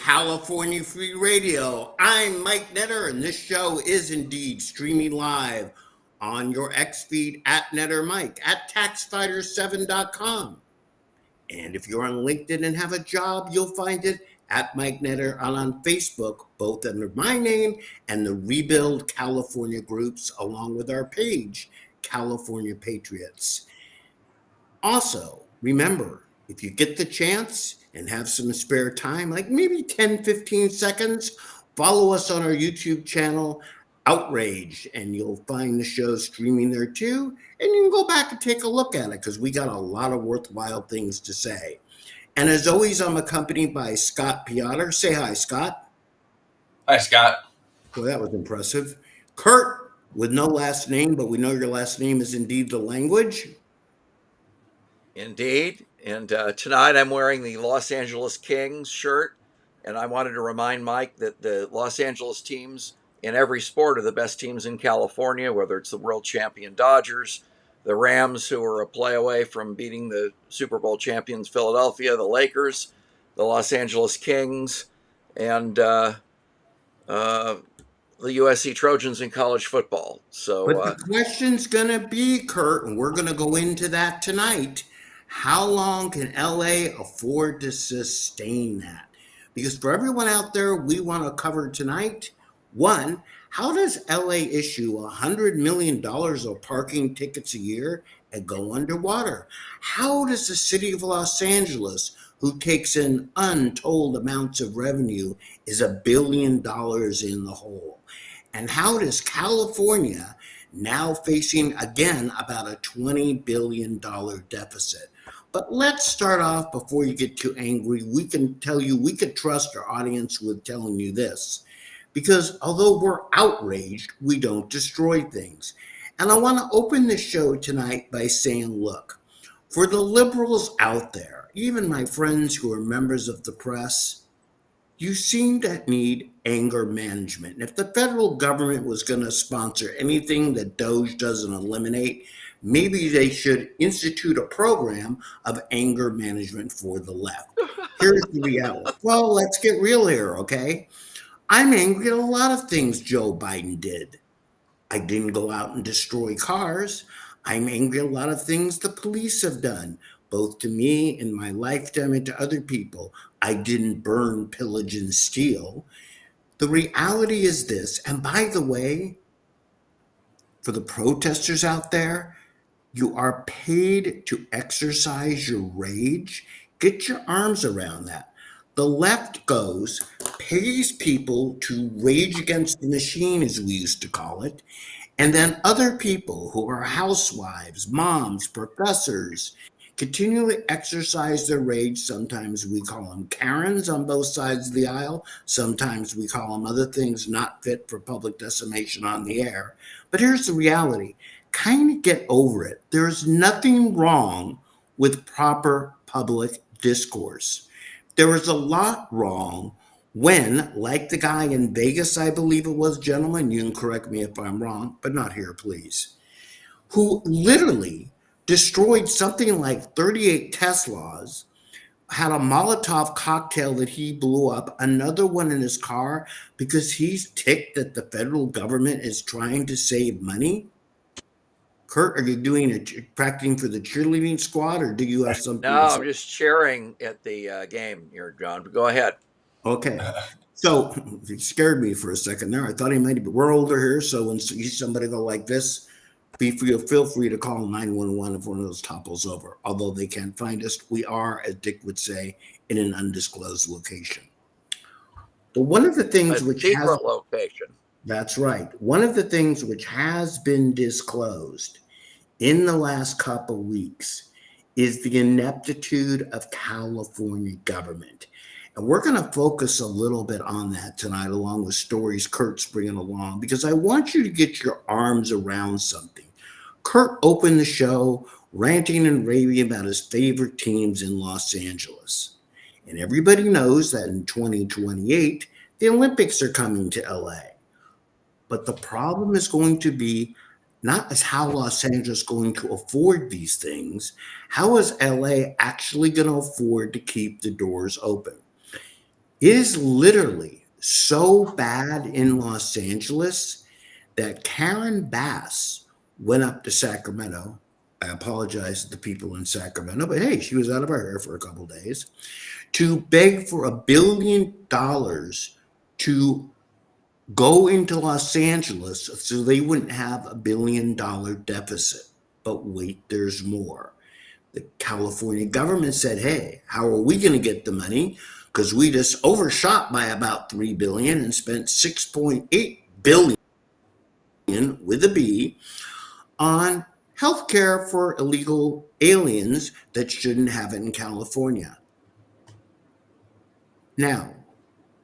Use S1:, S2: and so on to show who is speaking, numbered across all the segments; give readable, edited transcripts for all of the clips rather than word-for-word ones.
S1: California Free Radio. I'm Mike Netter, and this show is indeed streaming live on your X feed at Netter Mike at taxfighter7.com. And if you're on LinkedIn and have a job, you'll find it at Mike Netter and on Facebook, both under my name and the Rebuild California groups, along with our page, California Patriots. Also, remember, if you get the chance and have some spare time, like maybe 10, 15 seconds, follow us on our YouTube channel, Outrage, and you'll find the show streaming there too. And you can go back and take a look at it because we got a lot of worthwhile things to say. And as always, I'm accompanied by Scott Piotr. Say hi, Scott.
S2: Hi, Scott.
S1: Well, that was impressive. Kurt, with no last name, but we know your last name is indeed the language.
S3: Indeed. And tonight I'm wearing the Los Angeles Kings shirt. And I wanted to remind Mike that the Los Angeles teams in every sport are the best teams in California, whether it's the world champion Dodgers, the Rams, who are a play away from beating the Super Bowl champions Philadelphia, the Lakers, the Los Angeles Kings, and the USC Trojans in college football. So,
S1: but the question's going to be, Kurt, and we're going to go into that tonight. How long can LA afford to sustain that? Because for everyone out there, we want to cover tonight. One, how does LA issue $100 million of parking tickets a year and go underwater? How does the city of Los Angeles, who takes in untold amounts of revenue, is $1 billion in the hole? And how does California, now facing again about a $20 billion deficit? But let's start off before you get too angry. We can tell you, we could trust our audience with telling you this. Because although we're outraged, we don't destroy things. And I want to open the show tonight by saying, look, for the liberals out there, even my friends who are members of the press, you seem to need anger management. And if the federal government was going to sponsor anything that DOJ doesn't eliminate, maybe they should institute a program of anger management for the left. Here's the reality. Well, let's get real here, okay? I'm angry at a lot of things Joe Biden did. I didn't go out and destroy cars. I'm angry at a lot of things the police have done, both to me in my lifetime and to other people. I didn't burn, pillage, and steal. The reality is this, and by the way, for the protesters out there, you are paid to exercise your rage. Get your arms around that. The left pays people to rage against the machine, as we used to call it. And then other people who are housewives, moms, professors, continually exercise their rage. Sometimes we call them Karens on both sides of the aisle. Sometimes we call them other things not fit for public decimation on the air. But here's the reality. Kind of get over it. There's nothing wrong with proper public discourse. There is a lot wrong when, like the guy in Vegas, I believe it was, gentlemen, you can correct me if I'm wrong, but not here, please, who literally destroyed something like 38 Teslas, had a Molotov cocktail that he blew up, another one in his car, because he's ticked that the federal government is trying to save money. Kurt, are you practicing for the cheerleading squad, or do you have something?
S3: No, I'm just cheering at the game here, John. But go ahead.
S1: Okay. So he scared me for a second there. I thought he might be. We're older here, so when you see somebody go like this, feel free to call 911 if one of those topples over. Although they can't find us, we are, as Dick would say, in an undisclosed location. But one of the things
S3: location.
S1: That's right. One of the things which has been disclosed in the last couple of weeks is the ineptitude of California government. And we're going to focus a little bit on that tonight, along with stories Kurt's bringing along, because I want you to get your arms around something. Kurt opened the show ranting and raving about his favorite teams in Los Angeles. And everybody knows that in 2028, the Olympics are coming to LA. But the problem is going to be not as how Los Angeles is going to afford these things. How is LA actually going to afford to keep the doors open? It is literally so bad in Los Angeles that Karen Bass went up to Sacramento. I apologize to the people in Sacramento, but hey, she was out of her hair for a couple days to beg for $1 billion to go into Los Angeles so they wouldn't have $1 billion deficit. But wait, there's more. The California government said, hey, how are we going to get the money? Because we just overshot by about $3 billion and spent $6.8 billion with a B on healthcare for illegal aliens that shouldn't have it in California. Now,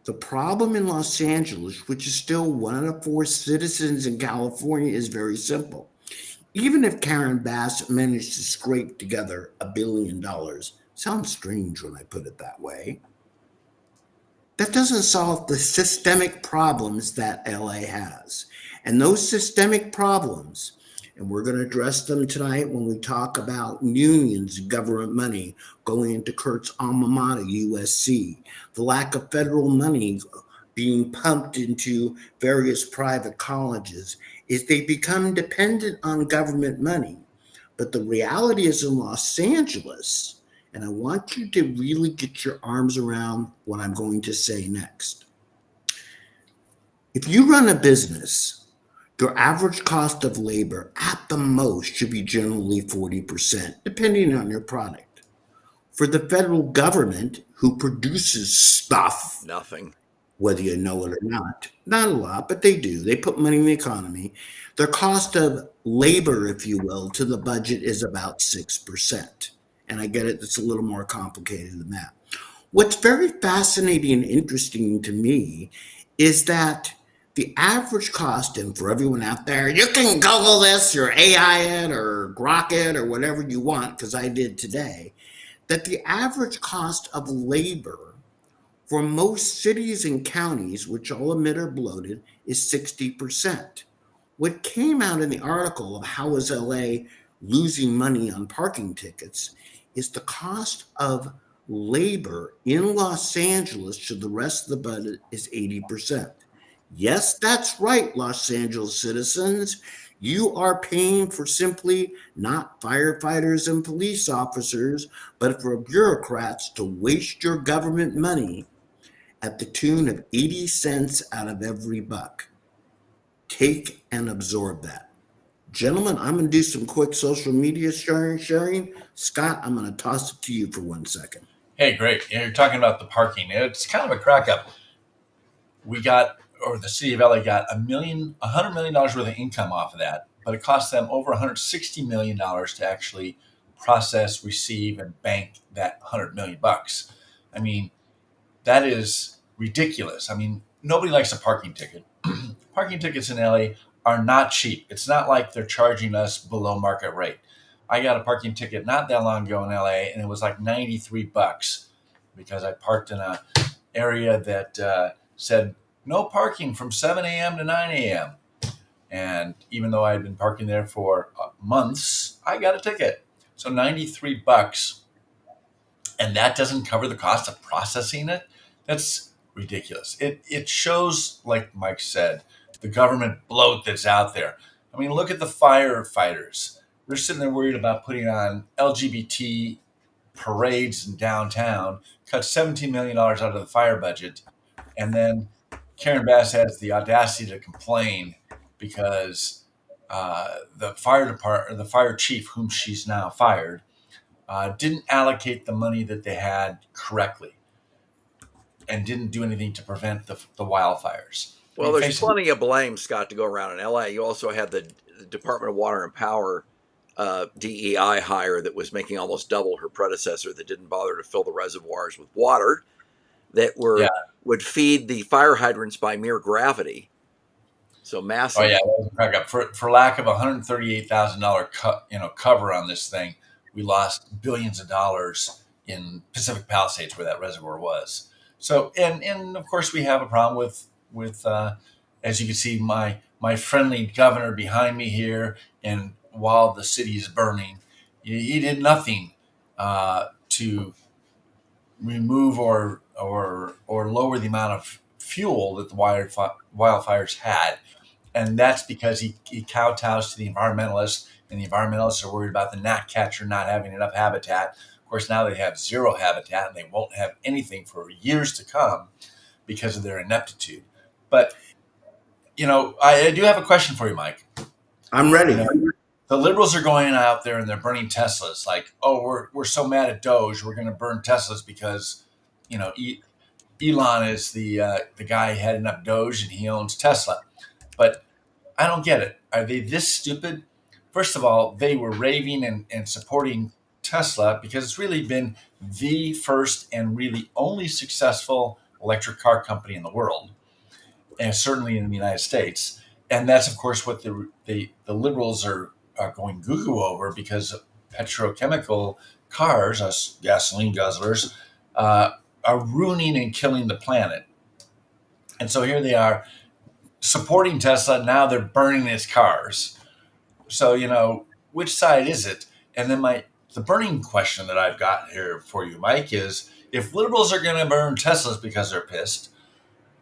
S1: the problem in Los Angeles, which is still 1 out of 4 citizens in California, is very simple. Even if Karen Bass managed to scrape together $1 billion, sounds strange when I put it that way, that doesn't solve the systemic problems that LA has. And those systemic problems, and we're going to address them tonight when we talk about unions, government money going into Kurt's alma mater, USC, the lack of federal money being pumped into various private colleges, is they become dependent on government money. But the reality is in Los Angeles, and I want you to really get your arms around what I'm going to say next. If you run a business, your average cost of labor at the most should be generally 40%, depending on your product. For the federal government, who produces stuff,
S3: Nothing.
S1: whether you know it or not a lot, but they do. They put money in the economy. Their cost of labor, if you will, to the budget is about 6%. And I get it, it's a little more complicated than that. What's very fascinating and interesting to me is that the average cost, and for everyone out there, you can Google this or AI it or Grok it or whatever you want, because I did today, that the average cost of labor for most cities and counties, which I'll admit are bloated, is 60%. What came out in the article of how is LA losing money on parking tickets is the cost of labor in Los Angeles to the rest of the budget is 80%. Yes, that's right, Los Angeles citizens. You are paying for simply not firefighters and police officers, but for bureaucrats to waste your government money at the tune of 80 cents out of every buck. Take and absorb that. Gentlemen, I'm going to do some quick social media sharing. Scott, I'm going to toss it to you for 1 second.
S2: Hey, great. You're talking about the parking. It's kind of a crack up. We got, or the city of LA got $100 million worth of income off of that, but it cost them over $160 million to actually process, receive, and bank that $100 million. I mean, that is ridiculous. I mean, nobody likes a parking ticket. Parking tickets in LA are not cheap. It's not like they're charging us below market rate. I got a parking ticket not that long ago in LA, and it was like $93 because I parked in a area that said no parking from 7 a.m. to 9 a.m. And even though I had been parking there for months, I got a ticket. So $93, and that doesn't cover the cost of processing it. That's ridiculous. It shows, like Mike said, the government bloat that's out there. I mean, look at the firefighters. They're sitting there worried about putting on LGBT parades in downtown, cut $17 million out of the fire budget, and then Karen Bass has the audacity to complain because the fire department, the fire chief, whom she's now fired, didn't allocate the money that they had correctly and didn't do anything to prevent the wildfires.
S3: Well, there's plenty of blame, Scott, to go around in LA. You also had the Department of Water and Power DEI hire that was making almost double her predecessor, that didn't bother to fill the reservoirs with water that would feed the fire hydrants by mere gravity. So massive.
S2: Oh yeah, that was a crack up. For lack of $138,000 cover on this thing, we lost billions of dollars in Pacific Palisades where that reservoir was. So and of course we have a problem with as you can see my friendly governor behind me here, and while the city is burning, he did nothing to remove or or lower the amount of fuel that the wildfires had. And that's because he kowtows to the environmentalists, and the environmentalists are worried about the gnatcatcher not having enough habitat. Of course, now they have zero habitat, and they won't have anything for years to come because of their ineptitude. But, I do have a question for you, Mike.
S1: I'm ready.
S2: The liberals are going out there and they're burning Teslas. Like, oh, we're so mad at Doge, we're going to burn Teslas because, Elon is the guy heading up Doge and he owns Tesla. But I don't get it. Are they this stupid? First of all, they were raving and supporting Tesla because it's really been the first and really only successful electric car company in the world, and certainly in the United States. And that's, of course, what the liberals are going goo-goo over, because petrochemical cars, us gasoline guzzlers, are ruining and killing the planet. And so here they are supporting Tesla. Now they're burning its cars. So, which side is it? And then the burning question that I've got here for you, Mike, is if liberals are going to burn Teslas because they're pissed,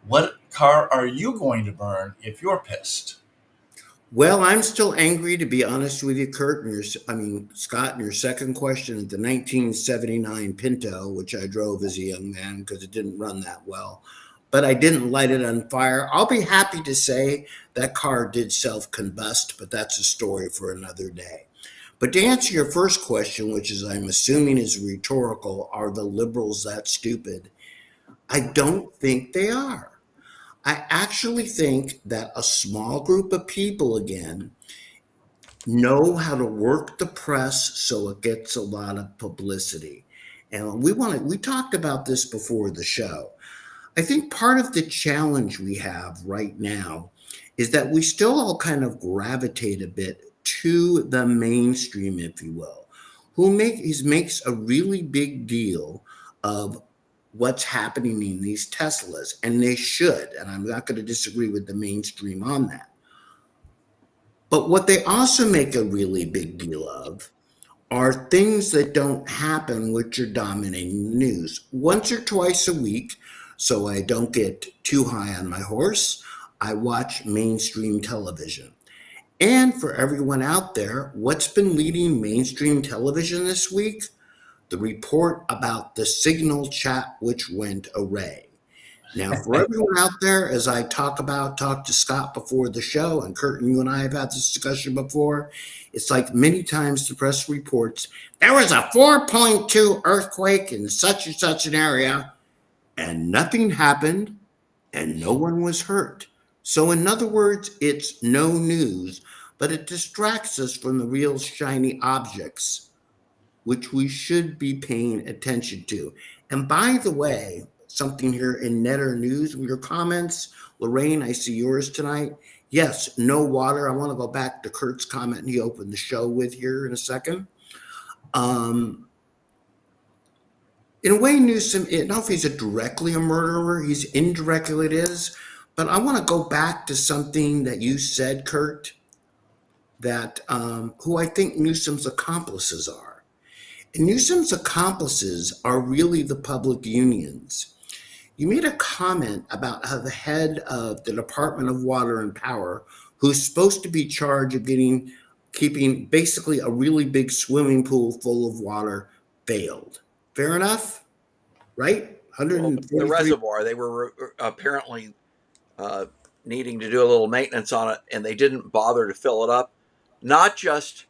S2: what car are you going to burn if you're pissed?
S1: Well, I'm still angry, to be honest with you, Kurt. Scott, in your second question, the 1979 Pinto, which I drove as a young man because it didn't run that well, but I didn't light it on fire. I'll be happy to say that car did self-combust, but that's a story for another day. But to answer your first question, which is, I'm assuming is rhetorical, are the liberals that stupid? I don't think they are. I actually think that a small group of people, again, know how to work the press so it gets a lot of publicity. And we talked about this before the show. I think part of the challenge we have right now is that we still all kind of gravitate a bit to the mainstream, if you will, who makes a really big deal of what's happening in these Teslas, and they should, and I'm not going to disagree with the mainstream on that. But what they also make a really big deal of are things that don't happen, which are dominating the news. Once or twice a week, so I don't get too high on my horse, I watch mainstream television. And for everyone out there, what's been leading mainstream television this week? The report about the Signal chat which went awry. Now, for everyone out there, as I talked to Scott before the show, and Kurt and you and I have had this discussion before, it's like many times the press reports, there was a 4.2 earthquake in such and such an area, and nothing happened, and no one was hurt. So in other words, it's no news, but it distracts us from the real shiny objects, which we should be paying attention to. And by the way, something here in Netter News, with your comments, Lorraine, I see yours tonight. Yes, no water. I want to go back to Kurt's comment he opened the show with here in a second. In a way, Newsom, I don't know if he's directly a murderer, he's indirectly it is, but I want to go back to something that you said, Kurt, that who I think Newsom's accomplices are. And Newsom's accomplices are really the public unions. You made a comment about how the head of the Department of Water and Power, who's supposed to be charged of keeping basically a really big swimming pool full of water, failed. Fair enough, right?
S3: The reservoir, they were apparently needing to do a little maintenance on it, and they didn't bother to fill it up. Not just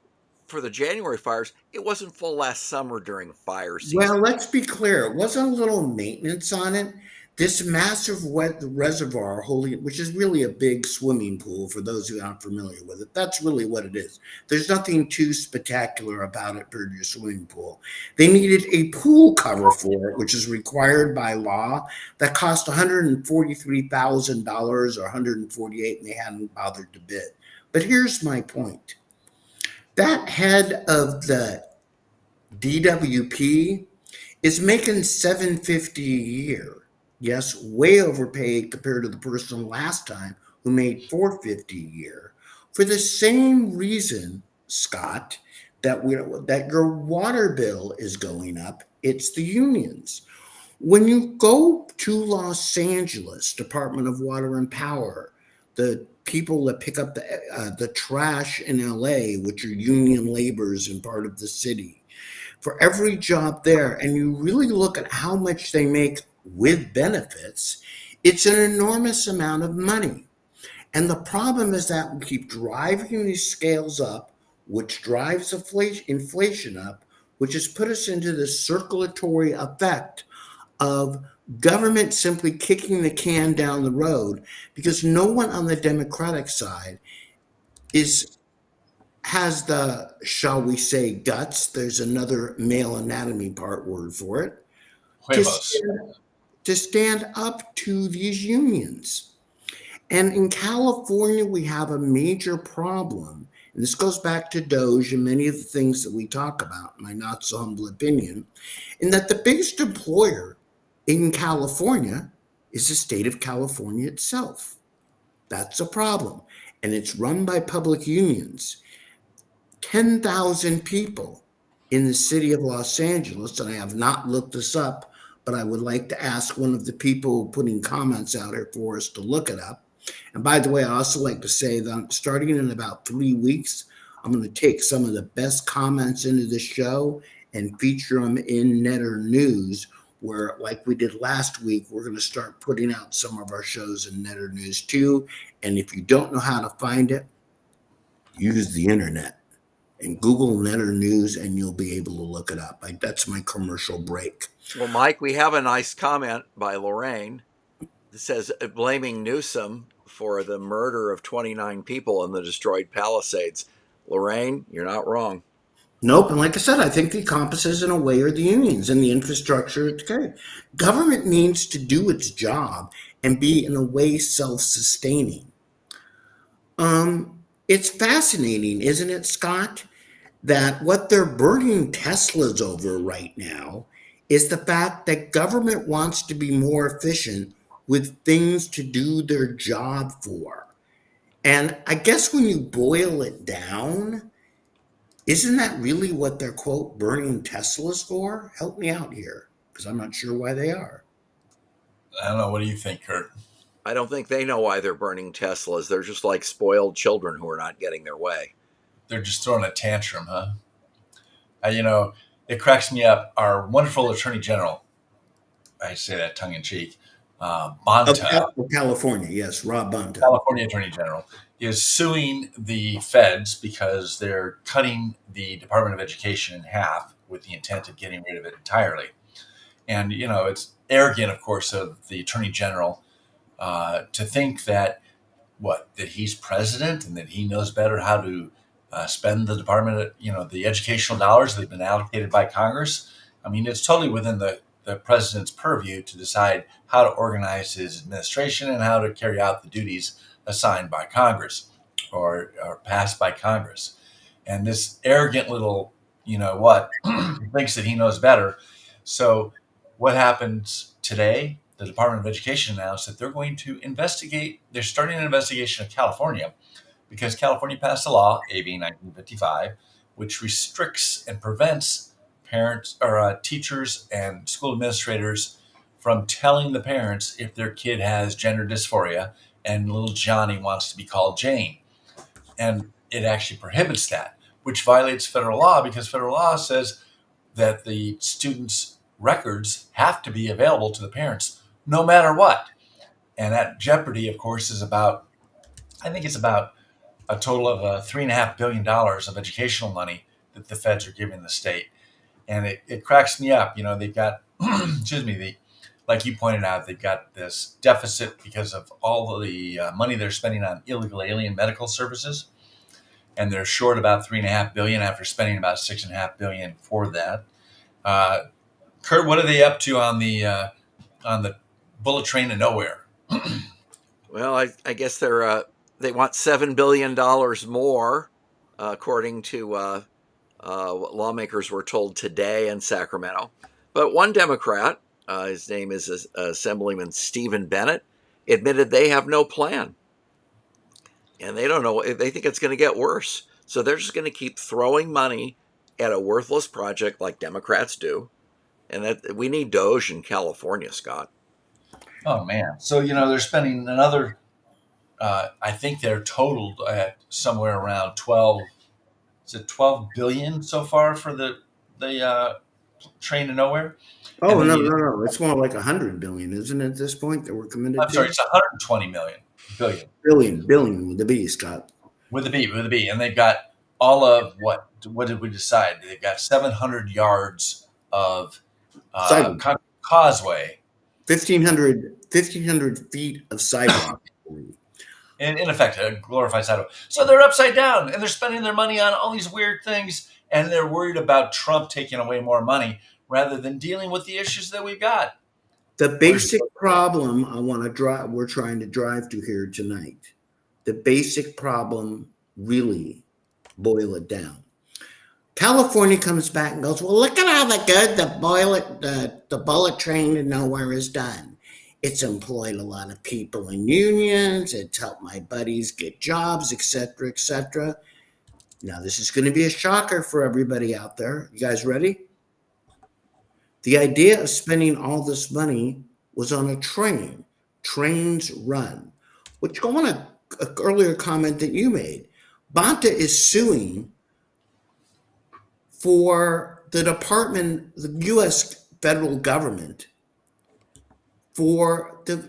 S3: for the January fires, it wasn't full last summer during fire season.
S1: Well, let's be clear. It wasn't a little maintenance on it. This massive wet reservoir, which is really a big swimming pool for those who aren't familiar with it. That's really what it is. There's nothing too spectacular about it for your swimming pool. They needed a pool cover for it, which is required by law. That cost $143,000 or $148,000, and they hadn't bothered to bid. But here's my point. That head of the DWP is making $750 a year. Yes, way overpaid compared to the person last time who made $450 a year. For the same reason, Scott, that your water bill is going up, it's the unions. When you go to Los Angeles, Department of Water and Power, the people that pick up the trash in LA, which are union laborers in part of the city, for every job there, and you really look at how much they make with benefits, it's an enormous amount of money. And the problem is that we keep driving these scales up, which drives inflation up, which has put us into this circulatory effect of government simply kicking the can down the road because no one on the Democratic side is has the, shall we say, guts. There's another male anatomy part word for it to
S2: Huevos.
S1: stand up to these unions. And in California, we have a major problem. And this goes back to Doge and many of the things that we talk about, in my not so humble opinion, in that the biggest employer in California is the state of California itself. That's a problem. And it's run by public unions. 10,000 people in the city of Los Angeles, and I have not looked this up, but I would like to ask one of the people putting comments out here for us to look it up. And by the way, I also like to say that starting in about 3 weeks, I'm going to take some of the best comments into the show and feature them in Netter News, where, like we did last week, we're going to start putting out some of our shows in Netter News too. And if you don't know how to find it, use the internet and Google Netter News, and you'll be able to look it up. That's my commercial break.
S3: Well, Mike, we have a nice comment by Lorraine that says blaming Newsom for the murder of 29 people in the destroyed Palisades. Lorraine, you're not wrong.
S1: Nope. And like I said, I think the accomplices in a way are the unions and the infrastructure. Okay. Government needs to do its job and be in a way self-sustaining. It's fascinating, isn't it, Scott, that what they're burning Teslas over right now is the fact that government wants to be more efficient with things to do their job for. And I guess when you boil it down, isn't that really what they're, quote, burning Teslas for? Help me out here, because I'm not sure why they are.
S2: I don't know. What do you think, Kurt?
S3: I don't think they know why they're burning Teslas. They're just like spoiled children who are not getting their way.
S2: They're just throwing a tantrum, huh? It cracks me up. Our wonderful Attorney General, I say that tongue in cheek, Bonta,
S1: California, yes, Rob Bonta.
S2: California Attorney General, is suing the feds because they're cutting the Department of Education in half with the intent of getting rid of it entirely. And, it's arrogant, of course, of the Attorney General to think that he's president and that he knows better how to spend the department, the educational dollars that have been allocated by Congress. I mean, it's totally within the president's purview to decide how to organize his administration and how to carry out the duties assigned by Congress or passed by Congress. And this arrogant little, thinks that he knows better. So what happens today? The Department of Education announced that they're going to investigate. They're starting an investigation of California because California passed a law, AB 1955, which restricts and prevents parents or teachers and school administrators from telling the parents if their kid has gender dysphoria and little Johnny wants to be called Jane. And it actually prohibits that, which violates federal law because federal law says that the students' records have to be available to the parents no matter what. And that jeopardy, of course, is about a total of $3.5 billion of educational money that the feds are giving the state. And it cracks me up. They've got, like you pointed out, they've got this deficit because of all of the money they're spending on illegal alien medical services. And they're short about $3.5 billion after spending about $6.5 billion for that. Kurt, what are they up to on the bullet train to nowhere?
S3: Well, I guess they want $7 billion more, according to what lawmakers were told today in Sacramento. But one Democrat, his name is Assemblyman Stephen Bennett, admitted they have no plan. And they don't know, they think it's going to get worse. So they're just going to keep throwing money at a worthless project like Democrats do And that we need Doge in California, Scott.
S2: Oh man! So they're spending another. I think they're totaled at somewhere around 12. Is it 12 billion so far for the train to nowhere? And
S1: Oh,
S2: they
S1: no,
S2: need.
S1: no, no. It's more like 100 billion, isn't it, at this point that we're committed
S2: I'm sorry,
S1: to?
S2: it's 120 billion
S1: Billion with the B, Scott.
S2: with a B, and they've got all of what did we decide? They've got 700 yards of
S1: Sidewalk.
S2: causeway,
S1: 1,500 feet of sidewalk.
S2: in effect, a glorified sidewalk. So they're upside down, and they're spending their money on all these weird things, and they're worried about Trump taking away more money rather than dealing with the issues that we've got.
S1: The basic problem we're trying to drive to here tonight, the basic problem, really boil it down. California comes back and goes, well, look at how the bullet train to nowhere is done. It's employed a lot of people in unions. It's helped my buddies get jobs, et cetera, et cetera. Now, this is going to be a shocker for everybody out there. You guys ready? The idea of spending all this money was on a train. Trains run. Which go on an earlier comment that you made. Bonta is suing for the U.S. federal government, for the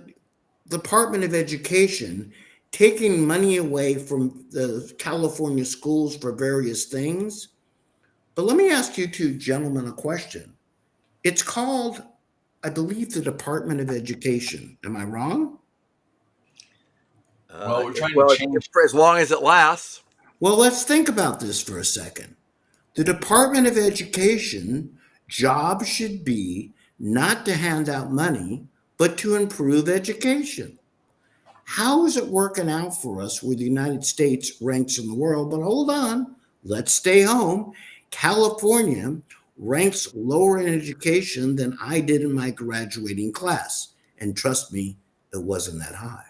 S1: Department of Education taking money away from the California schools for various things. But let me ask you two gentlemen a question. It's called, I believe, the Department of Education. Am I wrong?
S2: Well, we're trying to change
S3: for as long as it lasts.
S1: Well, let's think about this for a second. The Department of Education job should be not to hand out money, but to improve education. How is it working out for us where the United States ranks in the world? But hold on, let's stay home. California ranks lower in education than I did in my graduating class. And trust me, it wasn't that high.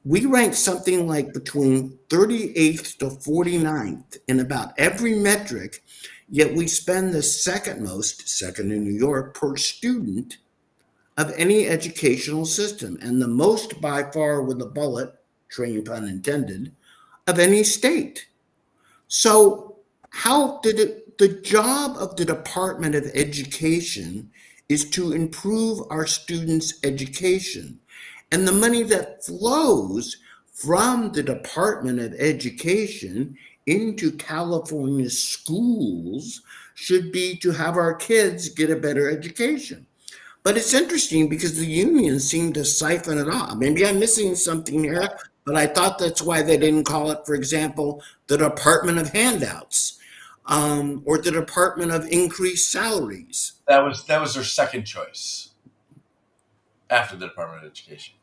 S1: We rank something like between 38th to 49th in about every metric, yet we spend the second in New York, per student of any educational system, and the most by far with a bullet, train pun intended, of any state. So how did it, the job of the Department of Education is to improve our students' education. And the money that flows from the Department of Education into California schools should be to have our kids get a better education. But it's interesting because the unions seem to siphon it off. Maybe I'm missing something here, but I thought that's why they didn't call it, for example, the Department of Handouts or the Department of Increased Salaries.
S2: that was their second choice after the Department of Education.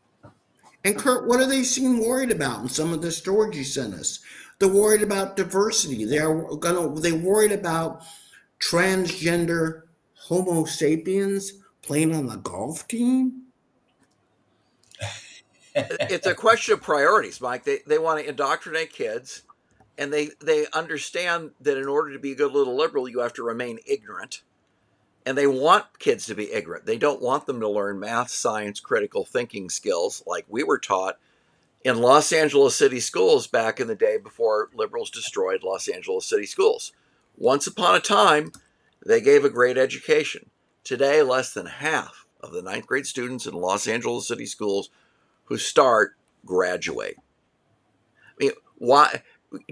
S1: And Kurt, what do they seem worried about in some of the stories you sent us? They're worried about diversity. They worried about transgender Homo sapiens playing on the golf team.
S3: It's a question of priorities, Mike. They want to indoctrinate kids, and they understand that in order to be a good little liberal, you have to remain ignorant. And they want kids to be ignorant. They don't want them to learn math, science, critical thinking skills like we were taught in Los Angeles City schools back in the day before liberals destroyed Los Angeles City schools. Once upon a time, they gave a great education. Today, less than half of the ninth grade students in Los Angeles City schools who start graduate. I mean, why?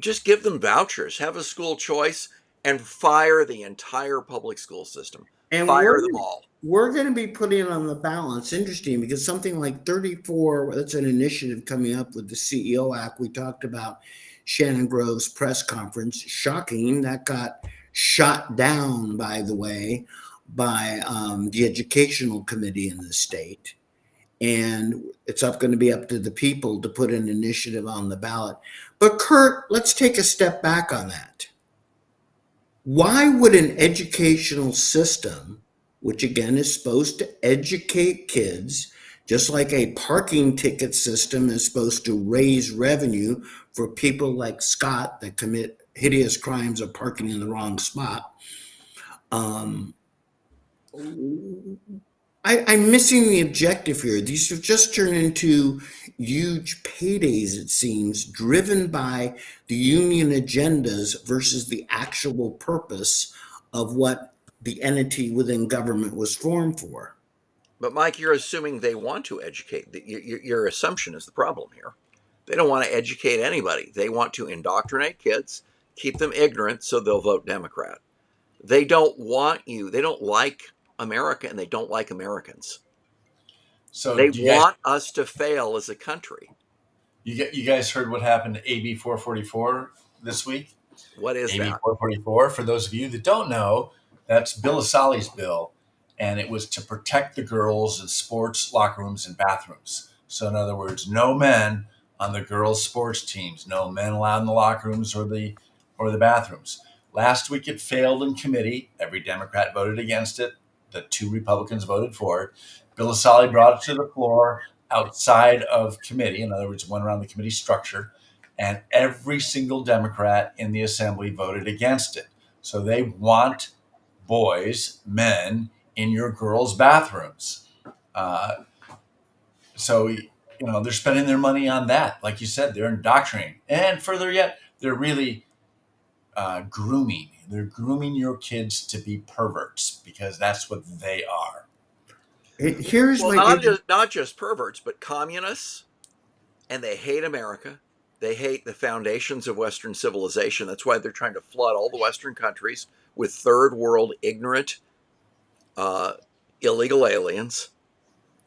S3: Just give them vouchers, have a school choice, and fire the entire public school system.
S1: And
S3: Fire them all.
S1: We're going to be putting it on the balance. Interesting, because something like 34, that's an initiative coming up with the CEO Act. We talked about Shannon Grove's press conference. Shocking. That got shot down, by the way, by the educational committee in the state. And it's going to be up to the people to put an initiative on the ballot. But Kurt, let's take a step back on that. Why would an educational system, which again is supposed to educate kids, just like a parking ticket system is supposed to raise revenue for people like Scott that commit hideous crimes of parking in the wrong spot, I'm missing the objective here. These have just turned into huge paydays, it seems, driven by the union agendas versus the actual purpose of what the entity within government was formed for.
S3: But Mike, you're assuming they want to educate. Your assumption is the problem here. They don't want to educate anybody. They want to indoctrinate kids, keep them ignorant so they'll vote Democrat. They don't want you. They don't like America and they don't like Americans.
S2: So
S3: They
S2: do you guys
S3: want us to fail as a country.
S2: you guys heard what happened to AB 444 this week?
S3: What is
S2: AB
S3: that?
S2: 444. For those of you that don't know, that's Bill Asali's bill, and it was to protect the girls in sports locker rooms and bathrooms. So in other words, no men on the girls' sports teams, no men allowed in the locker rooms or the bathrooms. Last week it failed in committee. Every Democrat voted against it. The 2 Republicans voted for it. Bill Asali brought it to the floor outside of committee. In other words, went around the committee structure, and every single Democrat in the assembly voted against it. So they want boys, men, in your girls' bathrooms. So they're spending their money on that. Like you said, they're indoctrinating, and further yet, they're really grooming. They're grooming your kids to be perverts because that's what they are.
S1: Here's
S3: Well,
S1: my
S3: not just perverts, but communists, and they hate America. They hate the foundations of Western civilization. That's why they're trying to flood all the Western countries with third world ignorant, illegal aliens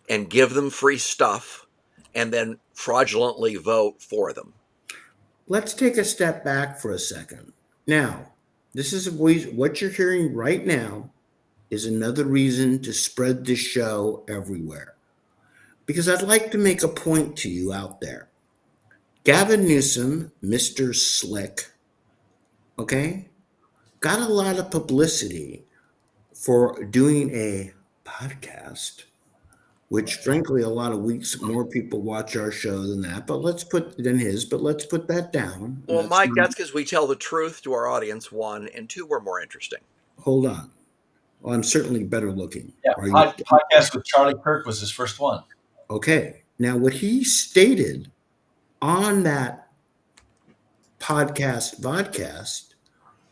S3: and give them free stuff and then fraudulently vote for them.
S1: Let's take a step back for a second. Now, this is what you're hearing right now is another reason to spread this show everywhere. Because I'd like to make a point to you out there. Gavin Newsom, Mr. Slick, okay, got a lot of publicity for doing a podcast, which frankly, a lot of weeks more people watch our show than that, but let's put that down.
S3: Well, Mike, that's because we tell the truth to our audience, 1, and 2, we're more interesting.
S1: Hold on. Well, I'm certainly better looking.
S2: Yeah, podcast with Charlie Kirk was his first one.
S1: Okay. Now, what he stated on that podcast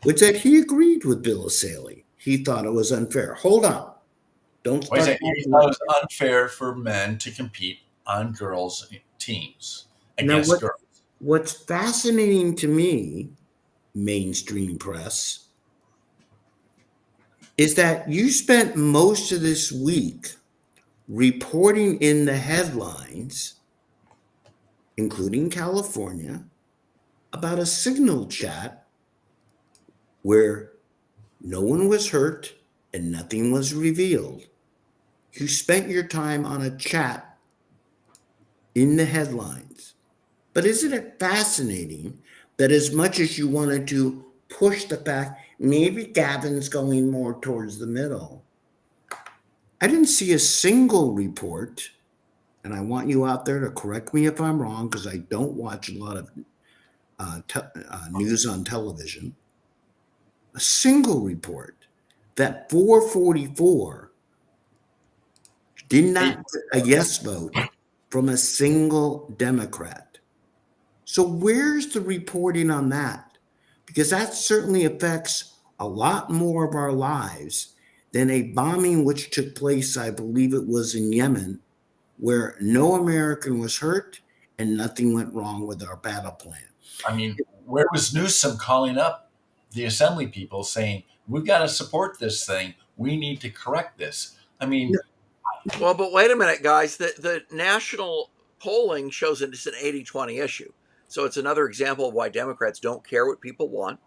S1: was that he agreed with Bill Asali. He thought it was unfair. Hold on. Don't start.
S2: He thought it was unfair for men to compete on girls' teams against girls.
S1: What's fascinating to me, mainstream press, is that you spent most of this week reporting in the headlines, including California, about a signal chat where no one was hurt and nothing was revealed. You spent your time on a chat in the headlines. But isn't it fascinating that as much as you wanted to push the fact, maybe Gavin's going more towards the middle, I didn't see a single report, and I want you out there to correct me if I'm wrong, because I don't watch a lot of news on television, a single report that 444 did not get a yes vote from a single Democrat. So where's the reporting on that? Because that certainly affects a lot more of our lives than a bombing which took place, I believe it was in Yemen, where no American was hurt and nothing went wrong with our battle plan.
S2: I mean, where was Newsom calling up the assembly people saying, we've got to support this thing. We need to correct this. I mean,
S3: well, but wait a minute, guys. The national polling shows that it's an 80-20 issue. So it's another example of why Democrats don't care what people want.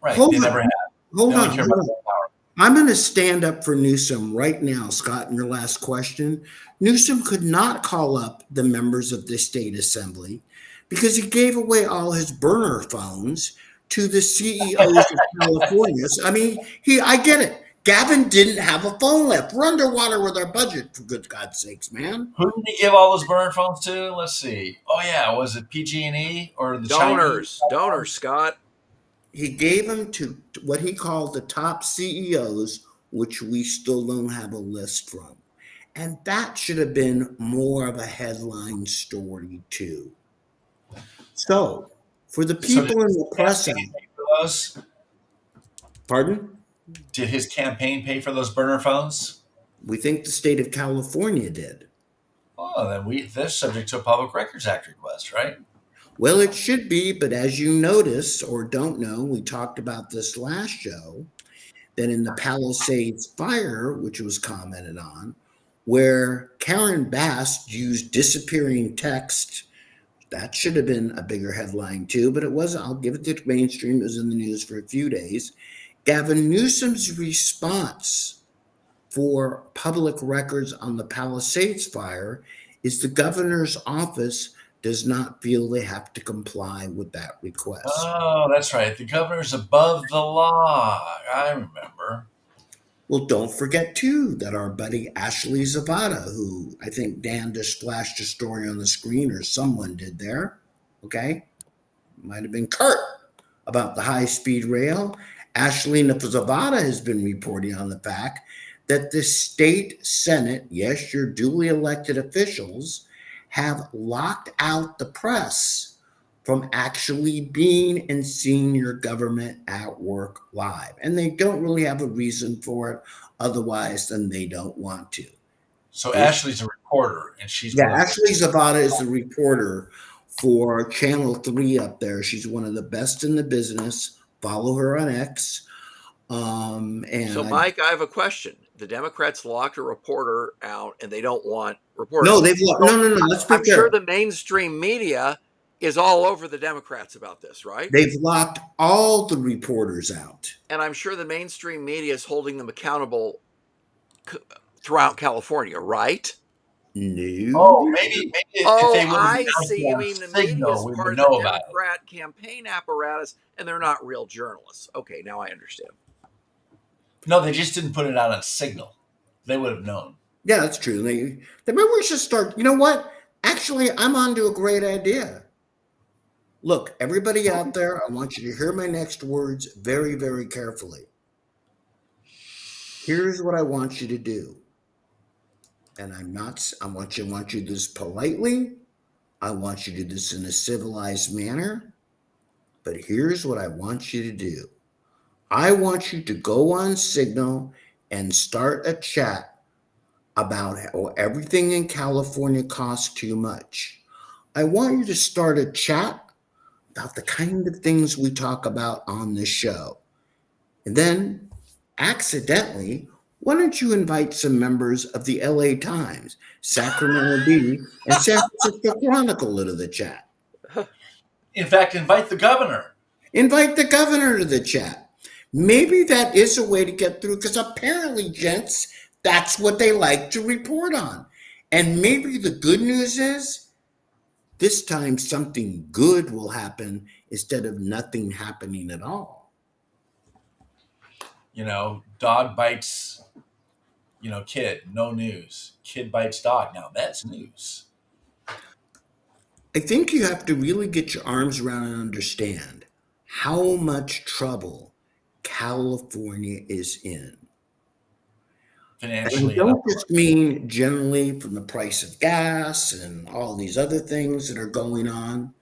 S2: Right.
S1: Hold
S2: they
S1: on.
S2: never have.
S1: Hold
S2: they only
S1: on.
S2: care about their power.
S1: I'm going to stand up for Newsom right now, Scott, in your last question. Newsom could not call up the members of the state assembly because he gave away all his burner phones to the CEOs of California. I mean, I get it. Gavin didn't have a phone left. We're underwater with our budget, for good God's sakes, man.
S2: Who did he give all those burner phones to? Let's see. Oh, yeah. Was it PG&E or the
S3: donors?
S2: Chinese?
S3: Donors, Scott.
S1: He gave them to what he called the top CEOs which we still don't have a list from. And that should have been more of a headline story, too. So, for the
S2: So did
S1: people in
S2: his
S1: the press,
S2: campaign pay for those?
S1: pardon?
S2: Did his campaign pay for those burner phones?
S1: We think the state of California did.
S2: Oh, then they're subject to a Public Records Act request, right?
S1: Well, it should be, but as you notice or don't know, we talked about this last show, that in the Palisades fire, which was commented on, where Karen Bass used disappearing text, that should have been a bigger headline too, but it wasn't. I'll give it to mainstream. It was in the news for a few days. Gavin Newsom's response for public records on the Palisades fire is the governor's office does not feel they have to comply with that request.
S2: Oh, that's right. The governor's above the law. I remember.
S1: Well, don't forget, too, that our buddy Ashley Zavada, who I think Dan just flashed a story on the screen, or someone did there, okay? Might have been Kurt, about the high-speed rail. Ashley Zavada has been reporting on the fact that the state Senate, yes, your duly elected officials, have locked out the press from actually being and seeing your government at work live. And they don't really have a reason for it otherwise than they don't want to.
S2: So Ashley's a reporter, and she's
S1: Yeah, Ashley Zavada is the reporter for Channel 3 up there. She's one of the best in the business. Follow her on X.
S3: So, Mike, I have a question. The Democrats locked a reporter out, and they don't want reporters.
S1: No, they've locked. No. Let's be
S3: I'm
S1: fair.
S3: sure the mainstream media is all over the Democrats about this, right?
S1: They've locked all the reporters out.
S3: And I'm sure the mainstream media is holding them accountable throughout California, right?
S1: No.
S2: Oh, maybe
S3: Oh,
S2: if they would
S3: I
S2: have
S3: see. You mean the media
S2: Signal,
S3: is
S2: we
S3: part
S2: would
S3: of
S2: know
S3: the
S2: about it.
S3: Democrat campaign apparatus, and they're not real journalists. Okay, now I understand.
S2: No, they just didn't put it out on Signal. They would have known.
S1: Yeah, that's true. Maybe we should start. You know what? Actually, I'm on to a great idea. Look, everybody out there, I want you to hear my next words very, very carefully. Here's what I want you to do. And I want you to do this politely. I want you to do this in a civilized manner. But here's what I want you to do. I want you to go on Signal and start a chat about how everything in California costs too much. I want you to start a chat about the kind of things we talk about on this show. And then, accidentally, why don't you invite some members of the LA Times, Sacramento Bee, and San Francisco Chronicle into the chat?
S2: In fact, invite the governor.
S1: Invite the governor to the chat. Maybe that is a way to get through, because apparently, gents, that's what they like to report on. And maybe the good news is, this time something good will happen instead of nothing happening at all.
S2: Dog bites, kid, no news. Kid bites dog. Now that's news.
S1: I think you have to really get your arms around and understand how much trouble California is in.
S2: Financially.
S1: And I don't just mean generally from the price of gas and all these other things that are going on.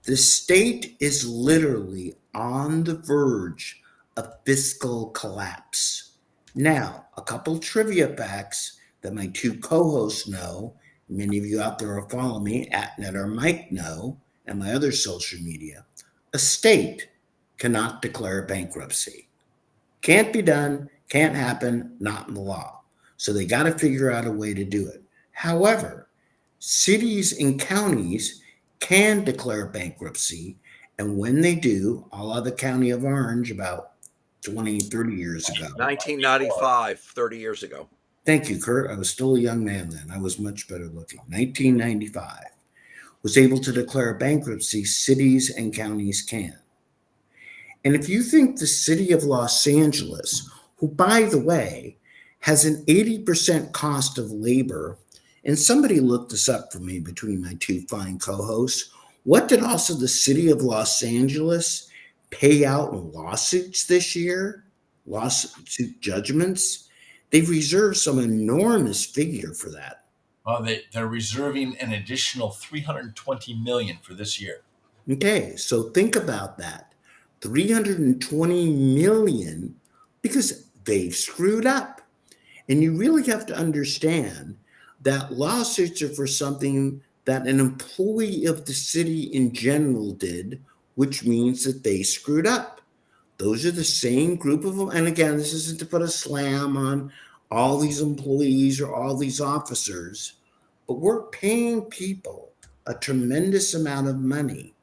S1: The state is literally on the verge of fiscal collapse. Now, a couple trivia facts that my two co-hosts know, many of you out there who follow me, @Net or Mike know, and my other social media. A state cannot declare bankruptcy. Can't be done, can't happen, not in the law. So they got to figure out a way to do it. However, cities and counties can declare bankruptcy. And when they do, a la the County of Orange about 20, 30 years ago.
S3: 1995, 30 years ago.
S1: Thank you, Kurt. I was still a young man then. I was much better looking. 1995 was able to declare bankruptcy. Cities and counties can. And if you think the city of Los Angeles, who, by the way, has an 80% cost of labor, and somebody looked this up for me between my two fine co-hosts, what did also the city of Los Angeles pay out in lawsuits this year? Lawsuit judgments? They've reserved some enormous figure for that.
S2: Well, they're reserving an additional 320 million for this year.
S1: Okay, so think about that. 320 million because they've screwed up. And you really have to understand that lawsuits are for something that an employee of the city in general did, which means that they screwed up. Those are the same group of them. And again, this isn't to put a slam on all these employees or all these officers, but we're paying people a tremendous amount of money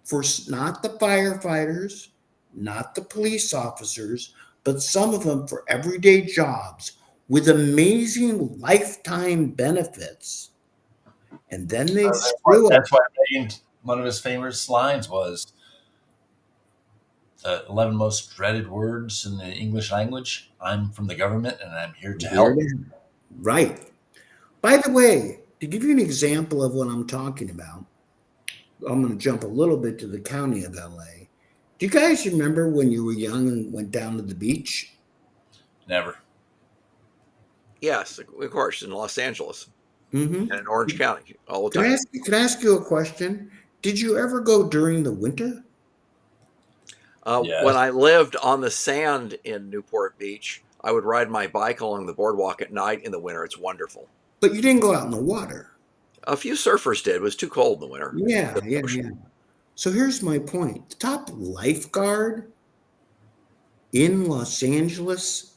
S1: for not the firefighters, not the police officers, but some of them for everyday jobs with amazing lifetime benefits. And then they screw up.
S2: That's why Reagan, one of his famous lines was the 11 most dreaded words in the English language. I'm from the government and I'm here to help.
S1: Right. By the way, to give you an example of what I'm talking about, I'm going to jump a little bit to the county of LA. Do you guys remember when you were young and went down to the beach?
S2: Never.
S3: Yes, of course, in Los Angeles
S1: Mm-hmm.
S3: and in Orange County all the
S1: Can
S3: time.
S1: I ask you a question? Did you ever go during the winter?
S2: Yes.
S3: When I lived on the sand in Newport Beach, I would ride my bike along the boardwalk at night in the winter. It's wonderful.
S1: But you didn't go out in the water.
S3: A few surfers did. It was too cold in the winter.
S1: Yeah. So here's my point. The top lifeguard in Los Angeles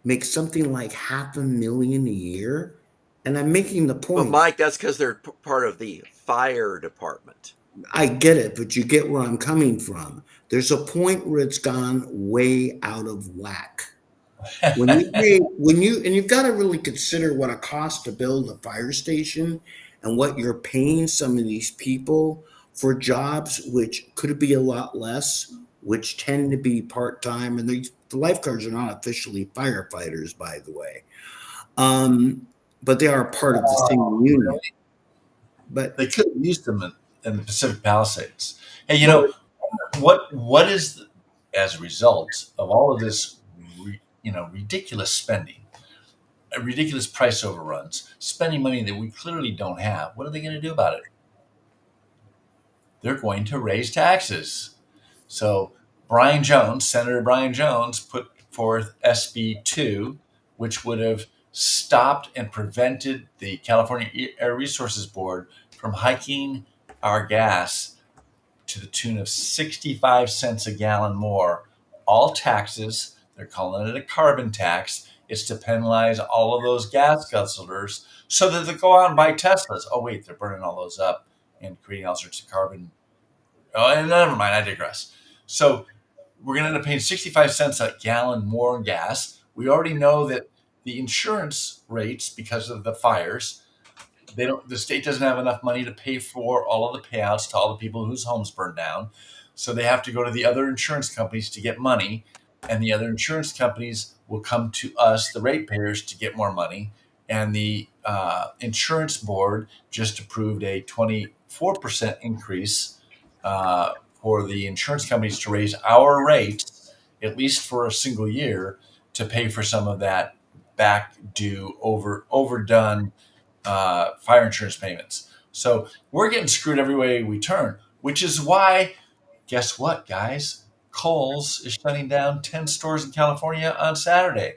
S1: makes something like $500,000 a year. And I'm making the
S3: But
S1: point.
S3: Mike, that's because they're part of the fire department.
S1: I get it, but you get where I'm coming from. There's a point where it's gone way out of whack. And you've got to really consider what it costs to build a fire station and what you're paying some of these people for jobs which could be a lot less, which tend to be part-time. And the lifeguards are not officially firefighters, by the way. But they are part of the same unit. But
S2: They could have used them in the Pacific Palisades. Hey, what is as a result of all of this, ridiculous spending, ridiculous price overruns, spending money that we clearly don't have? What are they going to do about it? They're going to raise taxes. So Senator Brian Jones, put forth SB 2, which would have stopped and prevented the California Air Resources Board from hiking our gas to the tune of 65 cents a gallon more. All taxes, they're calling it a carbon tax. It's to penalize all of those gas guzzlers so that they go out and buy Teslas. Oh, wait, they're burning all those up and creating all sorts of carbon. Oh, and never mind, I digress. So we're going to end up paying 65 cents a gallon more in gas. We already know that the insurance rates, because of the fires, the state doesn't have enough money to pay for all of the payouts to all the people whose homes burned down. So they have to go to the other insurance companies to get money. And the other insurance companies will come to us, the ratepayers, to get more money. And the insurance board just approved a 24% increase for the insurance companies to raise our rates, at least for a single year, to pay for some of that back due, overdone fire insurance payments. So we're getting screwed every way we turn, which is why, guess what, guys? Kohl's is shutting down 10 stores in California on Saturday.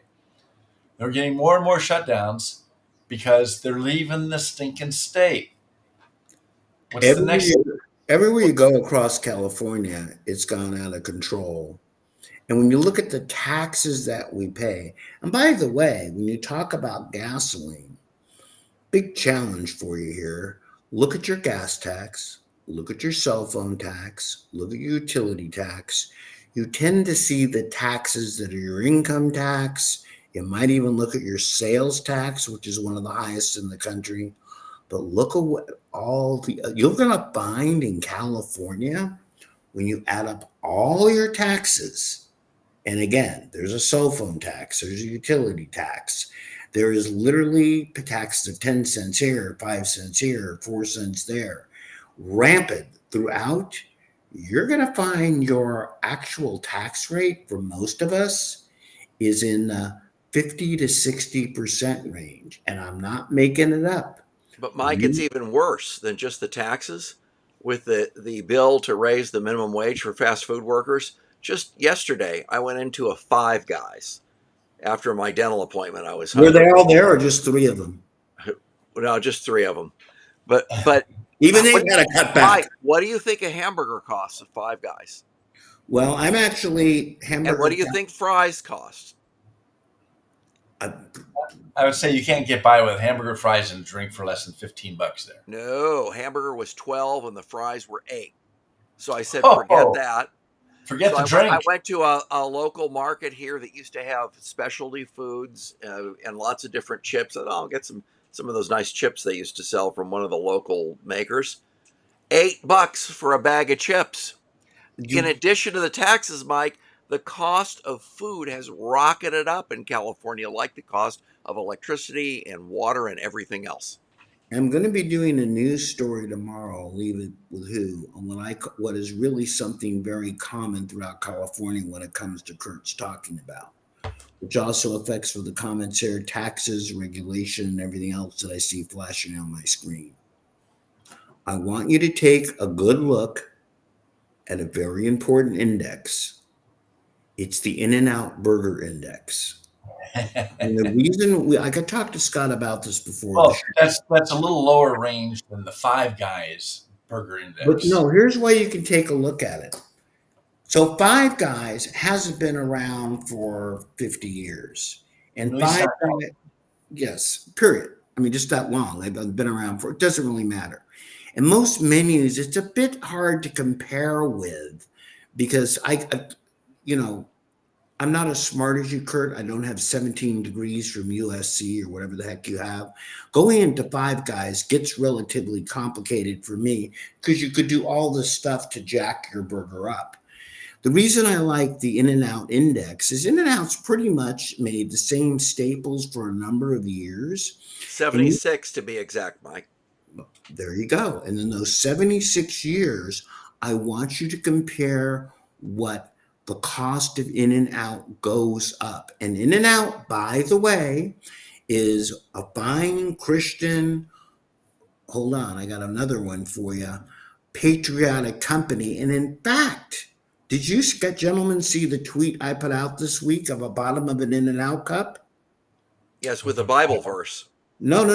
S2: They're getting more and more shutdowns because they're leaving the stinking state. What's the next?
S1: Everywhere you go across California, it's gone out of control. And when you look at the taxes that we pay, and by the way, when you talk about gasoline, big challenge for you here. Look at your gas tax, look at your cell phone tax, look at your utility tax. You tend to see the taxes that are your income tax. You might even look at your sales tax, which is one of the highest in the country. But look at what you're going to find in California when you add up all your taxes. And again, there's a cell phone tax, there's a utility tax. There is literally taxes of 10 cents here, 5 cents here, 4 cents there, rampant throughout. You're going to find your actual tax rate for most of us is in 50 to 60% range. And I'm not making it up.
S3: But Mike, it's even worse than just the taxes. With the bill to raise the minimum wage for fast food workers, just yesterday I went into a Five Guys after my dental appointment. I was
S1: Were they
S3: hungry.
S1: all there or just three of them?
S3: No, just three of them. But
S1: Even they
S3: what,
S1: got to cut back.
S3: Mike, what do you think a hamburger costs at Five Guys?
S1: Well, I'm actually hamburger.
S3: And what do you think fries cost?
S2: I would say you can't get by with hamburger, fries, and drink for less than $15 there.
S3: No, hamburger was 12 and the fries were 8. So I said,
S2: Oh.
S3: forget that.
S2: Forget
S3: So
S2: the drink.
S3: I went to a local market here that used to have specialty foods and lots of different chips. And I'll get some of those nice chips they used to sell from one of the local makers. $8 for a bag of chips. In addition to the taxes, Mike, the cost of food has rocketed up in California, like the cost of electricity and water and everything else.
S1: I'm going to be doing a news story tomorrow. I'll leave it with who on what is really something very common throughout California when it comes to Kurt's talking about, which also affects for the comments here, taxes, regulation, and everything else that I see flashing on my screen. I want you to take a good look at a very important index. It's the In-N-Out Burger Index. And the reason I could talk to Scott about this before.
S2: Well, that's a little lower range than the Five Guys burger index.
S1: But no, here's why you can take a look at it. So Five Guys hasn't been around for 50 years. And
S2: Really
S1: Five
S2: not.
S1: Guys, yes, period. I mean, just that long. They've been around for, it doesn't really matter. And most menus, it's a bit hard to compare with because I'm not as smart as you, Kurt. I don't have 17 degrees from USC or whatever the heck you have. Going into Five Guys gets relatively complicated for me because you could do all this stuff to jack your burger up. The reason I like the In-N-Out Index is In-N-Out's pretty much made the same staples for a number of years.
S3: 76 to be exact, Mike.
S1: There you go. And in those 76 years, I want you to compare what the cost of In-N-Out goes up. And In-N-Out, by the way, is a fine Christian, hold on, I got another one for you, patriotic company. And in fact, did you gentlemen see the tweet I put out this week of a bottom of an In-N-Out cup?
S3: Yes, with a Bible verse.
S1: No.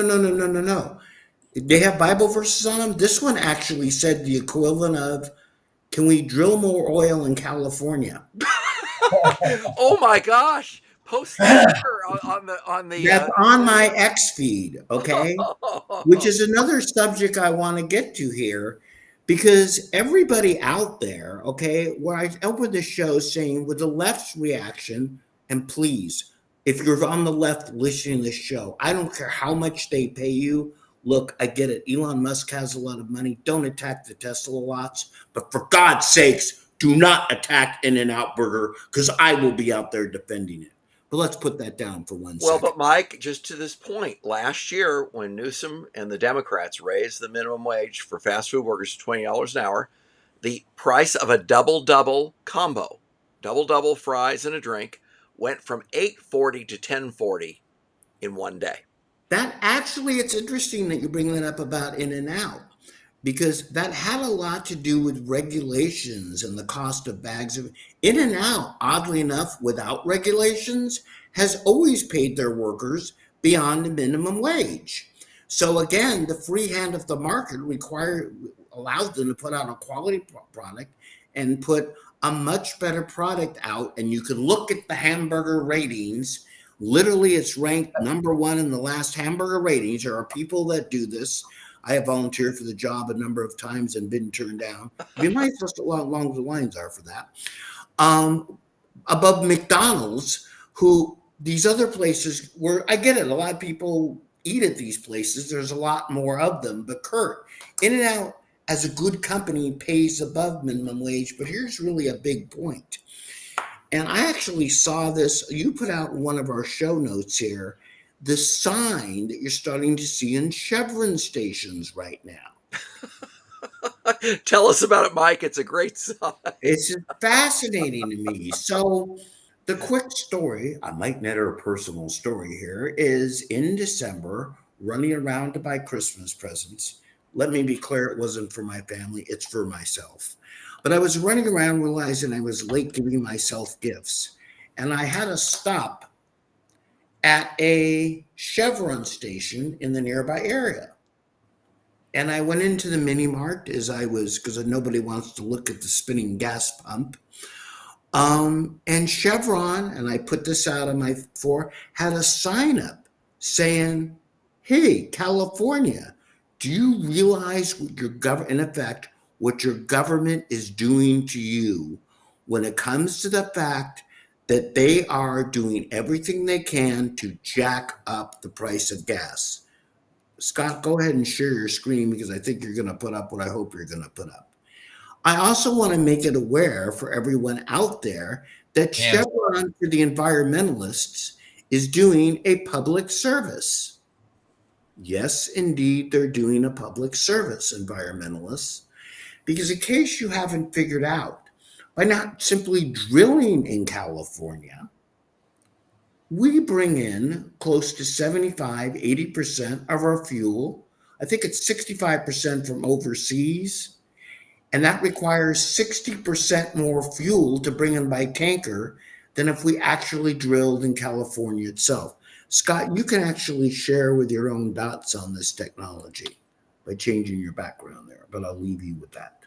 S1: They have Bible verses on them. This one actually said the equivalent of, can we drill more oil in California?
S3: Oh my gosh. Post that on the
S1: That's on my X feed, okay? Which is another subject I want to get to here because everybody out there, okay, where I opened the show saying with the left's reaction, and please, if you're on the left listening to this show, I don't care how much they pay you. Look, I get it. Elon Musk has a lot of money. Don't attack the Tesla lots. But for God's sakes, do not attack In-N-Out Burger because I will be out there defending it. But let's put that down for 1 second.
S3: Well, but Mike, just to this point, last year when Newsom and the Democrats raised the minimum wage for fast food workers to $20 an hour, the price of a double combo, double fries and a drink, went from $8.40 to $10.40 in one day.
S1: That actually, it's interesting that you bring that up about In-N-Out because that had a lot to do with regulations and the cost of bags of In-N-Out, oddly enough, without regulations, has always paid their workers beyond the minimum wage. So again, the free hand of the market allows them to put out a quality product and put a much better product out. And you can look at the hamburger ratings. Literally, it's ranked number one in the last hamburger ratings. There are people that do this. I have volunteered for the job a number of times and been turned down. Be nice as to how long the lines are for that. Above McDonald's, who these other places where I get it. A lot of people eat at these places. There's a lot more of them. But Kurt, In-N-Out as a good company pays above minimum wage. But here's really a big point. And I actually saw this, you put out in one of our show notes here, the sign that you're starting to see in Chevron stations right now.
S3: Tell us about it, Mike. It's a great sign.
S1: It's fascinating to me. So The quick story, I might net her a personal story here, is in December, running around to buy Christmas presents. Let me be clear, it wasn't for my family, it's for myself. But I was running around realizing I was late giving myself gifts. And I had to stop at a Chevron station in the nearby area. And I went into the mini mart as I was, because nobody wants to look at the spinning gas pump. And Chevron, and I put this out on my floor, had a sign up saying, "Hey, California, do you realize what your government, in effect, what your government is doing to you when it comes to the fact that they are doing everything they can to jack up the price of gas?" Scott, go ahead and share your screen because I think you're going to put up what I hope you're going to put up. I also want to make it aware for everyone out there that
S2: Yeah.
S1: Chevron for the environmentalists is doing a public service. Yes, indeed, they're doing a public service, environmentalists, because in case you haven't figured out, by not simply drilling in California, we bring in close to 75, 80% of our fuel. I think it's 65% from overseas. And that requires 60% more fuel to bring in by tanker than if we actually drilled in California itself. Scott, you can actually share with your own dots on this technology by changing your background there, but I'll leave you with that.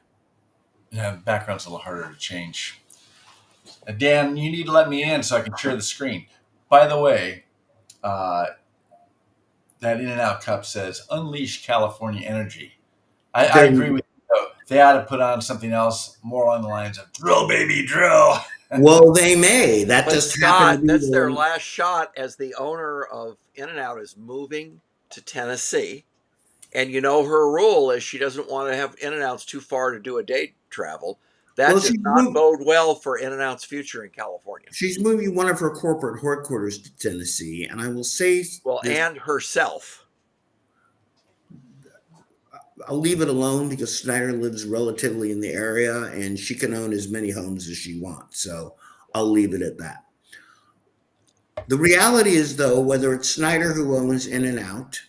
S2: Yeah, background's a little harder to change. Dan, you need to let me in so I can share the screen. By the way, that In-N-Out cup says "Unleash California Energy." I agree with you. Though. They ought to put on something else more along the lines of "Drill, baby, drill."
S1: Well, they may. That
S3: But
S1: just happened
S3: Scott,
S1: to be
S3: that's their
S1: the-
S3: last shot as the owner of In-N-Out is moving to Tennessee. And you know her rule is she doesn't want to have In-N-Outs too far to do a day travel. That
S1: Well,
S3: does
S1: she's
S3: not
S1: moved-
S3: bode well for In-N-Out's future in California.
S1: She's moving one of her corporate headquarters to Tennessee, and I will say,
S3: Well,
S1: this,
S3: and herself.
S1: I'll leave it alone because Snyder lives relatively in the area, and she can own as many homes as she wants. So I'll leave it at that. The reality is, though, whether it's Snyder who owns In-N-Out,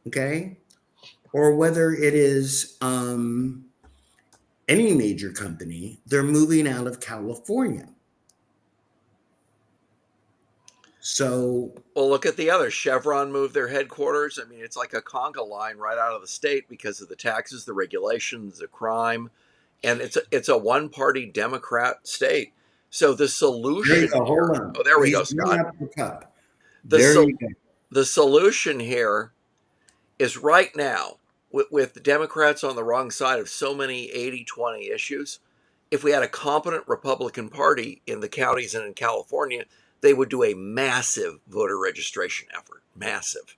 S1: okay, or whether it is any major company, they're moving out of California. So,
S3: Well, look at the others. Chevron moved their headquarters. I mean, it's like a conga line right out of the state because of the taxes, the regulations, the crime, and it's a one-party Democrat state. So the
S1: there
S3: solution
S1: you go. Hold
S3: here,
S1: on.
S3: oh, there we
S1: He's
S3: go,
S1: bringing
S3: Scott.
S1: up the cup.
S3: The,
S1: There
S3: sol-
S1: you go.
S3: the solution here is right now, with the Democrats on the wrong side of so many 80-20 issues, if we had a competent Republican Party in the counties and in California, they would do a massive voter registration effort. Massive.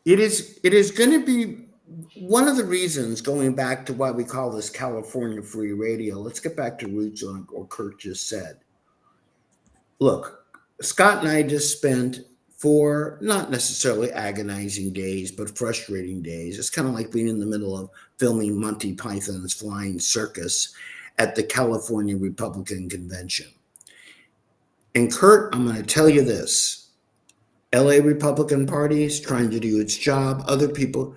S1: It is going to be one of the reasons, going back to why we call this California Free Radio. Let's get back to roots on what Kurt just said. Look, Scott and I just spent 4 not necessarily agonizing days, but frustrating days. It's kind of like being in the middle of filming Monty Python's Flying Circus at the California Republican Convention. And Kurt, I'm going to tell you this. LA Republican Party is trying to do its job. Other people,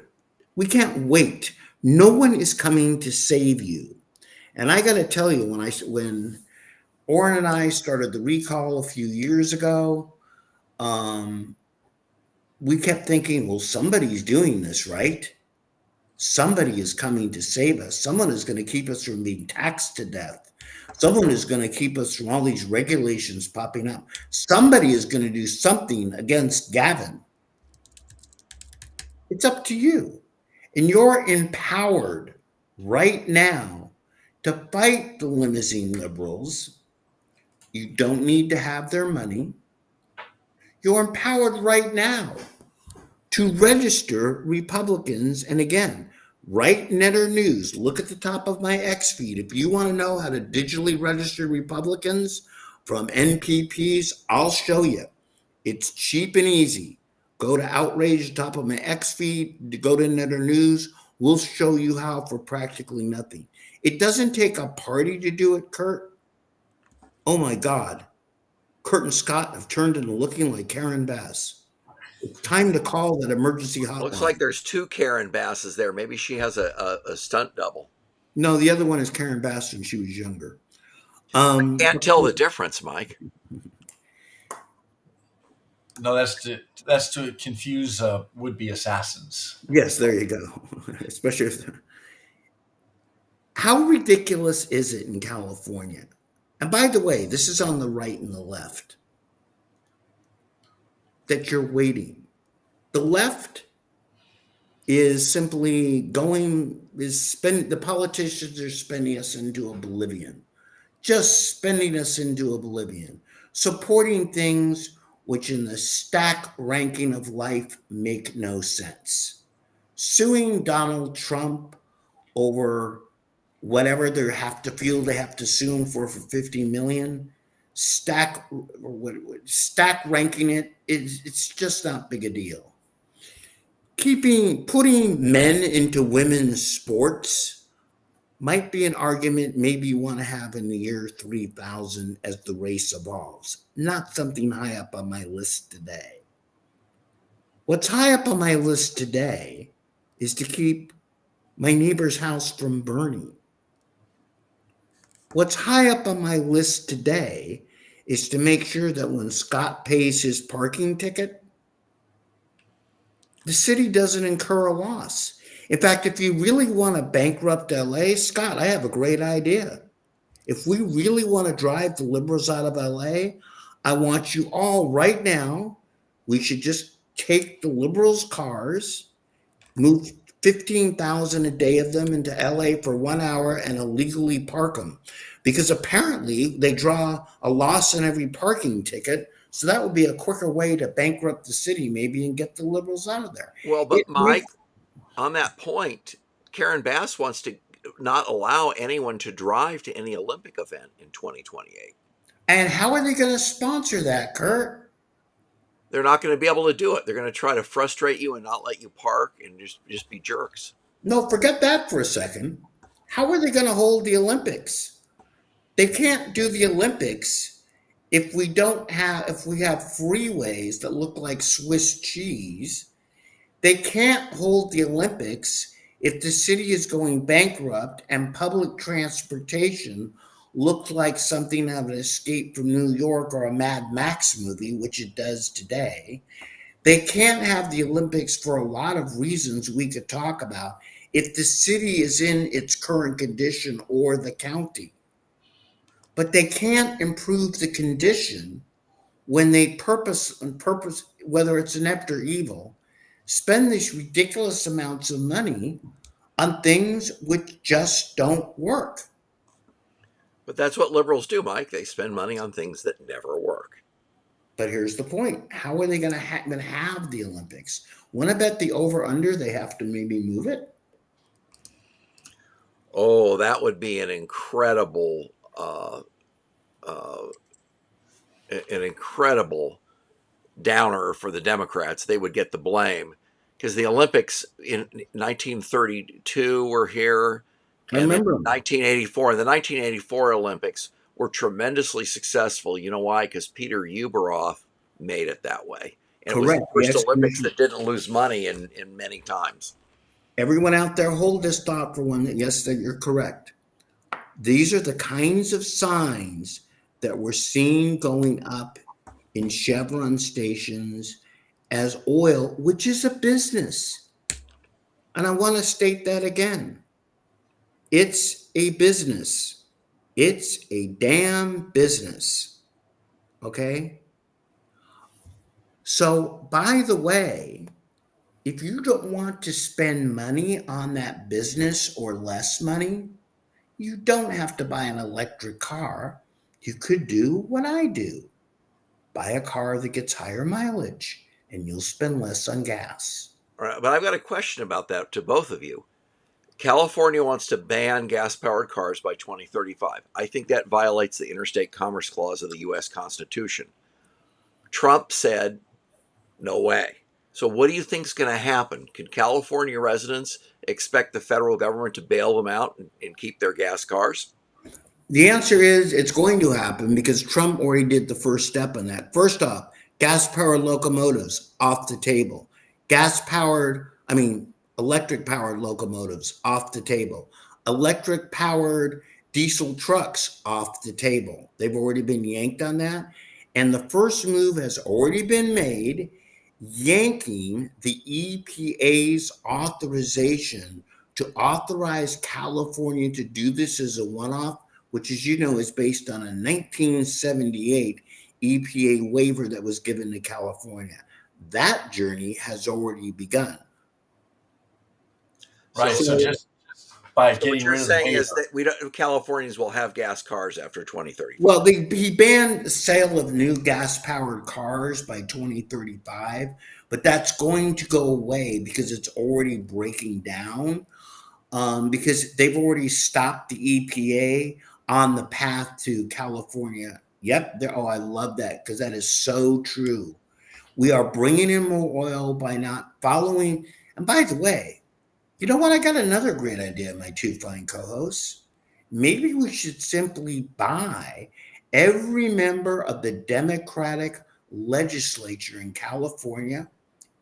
S1: we can't wait. No one is coming to save you. And I got to tell you, when Orrin and I started the recall a few years ago, we kept thinking, well, somebody's doing this, right? Somebody is coming to save us. Someone is going to keep us from being taxed to death. Someone is going to keep us from all these regulations popping up. Somebody is going to do something against Gavin. It's up to you. And you're empowered right now to fight the limousine liberals. You don't need to have their money. You're empowered right now to register Republicans. And again, write Netter News. Look at the top of my X feed. If you want to know how to digitally register Republicans from NPPs, I'll show you. It's cheap and easy. Go to Outrage, top of my X feed, go to Netter News. We'll show you how for practically nothing. It doesn't take a party to do it, Kurt. Oh my God, Kurt and Scott have turned into looking like Karen Bass. It's time to call that emergency
S3: Looks like
S1: hotline.
S3: there's two Karen Basses there. Maybe she has a stunt double.
S1: No, the other one is Karen Bass when she was younger.
S3: Can't tell the difference, Mike.
S2: No, that's to confuse would-be assassins.
S1: Yes, there you go. Especially if how ridiculous is it in California? And by the way, this is on the right and the left that you're waiting. The left is simply the politicians are spending us into oblivion, just spending us into oblivion, supporting things which in the stack ranking of life make no sense. Suing Donald Trump over whatever they have to sue him for 50 million, stack ranking it's just not big a deal. Putting men into women's sports might be an argument maybe you want to have in the year 3000 as the race evolves. Not something high up on my list today. What's high up on my list today is to keep my neighbor's house from burning. What's high up on my list today is to make sure that when Scott pays his parking ticket, the city doesn't incur a loss. In fact, if you really want to bankrupt LA, Scott, I have a great idea. If we really want to drive the liberals out of LA, I want you all right now, we should just take the liberals' cars, move 15,000 a day of them into LA for 1 hour and illegally park them. Because apparently they draw a loss on every parking ticket. So that would be a quicker way to bankrupt the city, maybe, and get the liberals out of there.
S3: Well, but Mike, on that point, Karen Bass wants to not allow anyone to drive to any Olympic event in 2028.
S1: And how are they going to sponsor that, Kurt?
S3: They're not going to be able to do it. They're going to try to frustrate you and not let you park and just be jerks.
S1: No, forget that for a second. How are they going to hold the Olympics? They can't do the Olympics if we have freeways that look like Swiss cheese. They can't hold the Olympics if the city is going bankrupt and public transportation looks like something out of an Escape from New York or a Mad Max movie, which it does today. They can't have the Olympics for a lot of reasons we could talk about if the city is in its current condition or the county. But they can't improve the condition when they purpose, whether it's inept or evil, spend these ridiculous amounts of money on things which just don't work.
S3: But that's what liberals do, Mike. They spend money on things that never work.
S1: But here's the point. How are they going to have the Olympics? Want to bet the over-under they have to maybe move it?
S3: Oh, that would be an incredible downer for the Democrats. They would get the blame because the Olympics in 1932 were here.
S1: I remember
S3: 1984. And the 1984 Olympics were tremendously successful. You know why? Because Peter Ueberroth made it that way. And
S1: correct.
S3: It was the first Olympics that didn't lose money in many times.
S1: Everyone out there, hold this thought for one. Yes, that you're correct. These are the kinds of signs that we're seeing going up in Chevron stations as oil, which is a business. And I want to state that again. It's a business. It's a damn business. Okay? So, by the way, if you don't want to spend money on that business or less money, you don't have to buy an electric car. You could do what I do. Buy a car that gets higher mileage and you'll spend less on gas.
S3: All right, but I've got a question about that to both of you. California wants to ban gas-powered cars by 2035. I think that violates the Interstate Commerce Clause of the U.S. Constitution. Trump said, no way. So what do you think is going to happen? Can California residents expect the federal government to bail them out and keep their gas cars?
S1: The answer is it's going to happen because Trump already did the first step on that. First off, gas powered locomotives off the table. Electric powered locomotives off the table. Electric powered diesel trucks off the table. They've already been yanked on that. And the first move has already been made, yanking the EPA's authorization to authorize California to do this as a one off, which, as you know, is based on a 1978 EPA waiver that was given to California. That journey has already begun.
S2: Right. So just by
S3: So
S2: getting
S3: what you're
S2: rid of the
S3: saying is
S2: waiver,
S3: that we don't, Californians will have gas cars after 2030.
S1: Well, he banned the sale of new gas powered cars by 2035, but that's going to go away because it's already breaking down. Because they've already stopped the EPA on the path to California. Yep. Oh, I love that because that is so true. We are bringing in more oil by not following. And by the way, you know what? I got another great idea, my two fine co hosts. Maybe we should simply buy every member of the Democratic legislature in California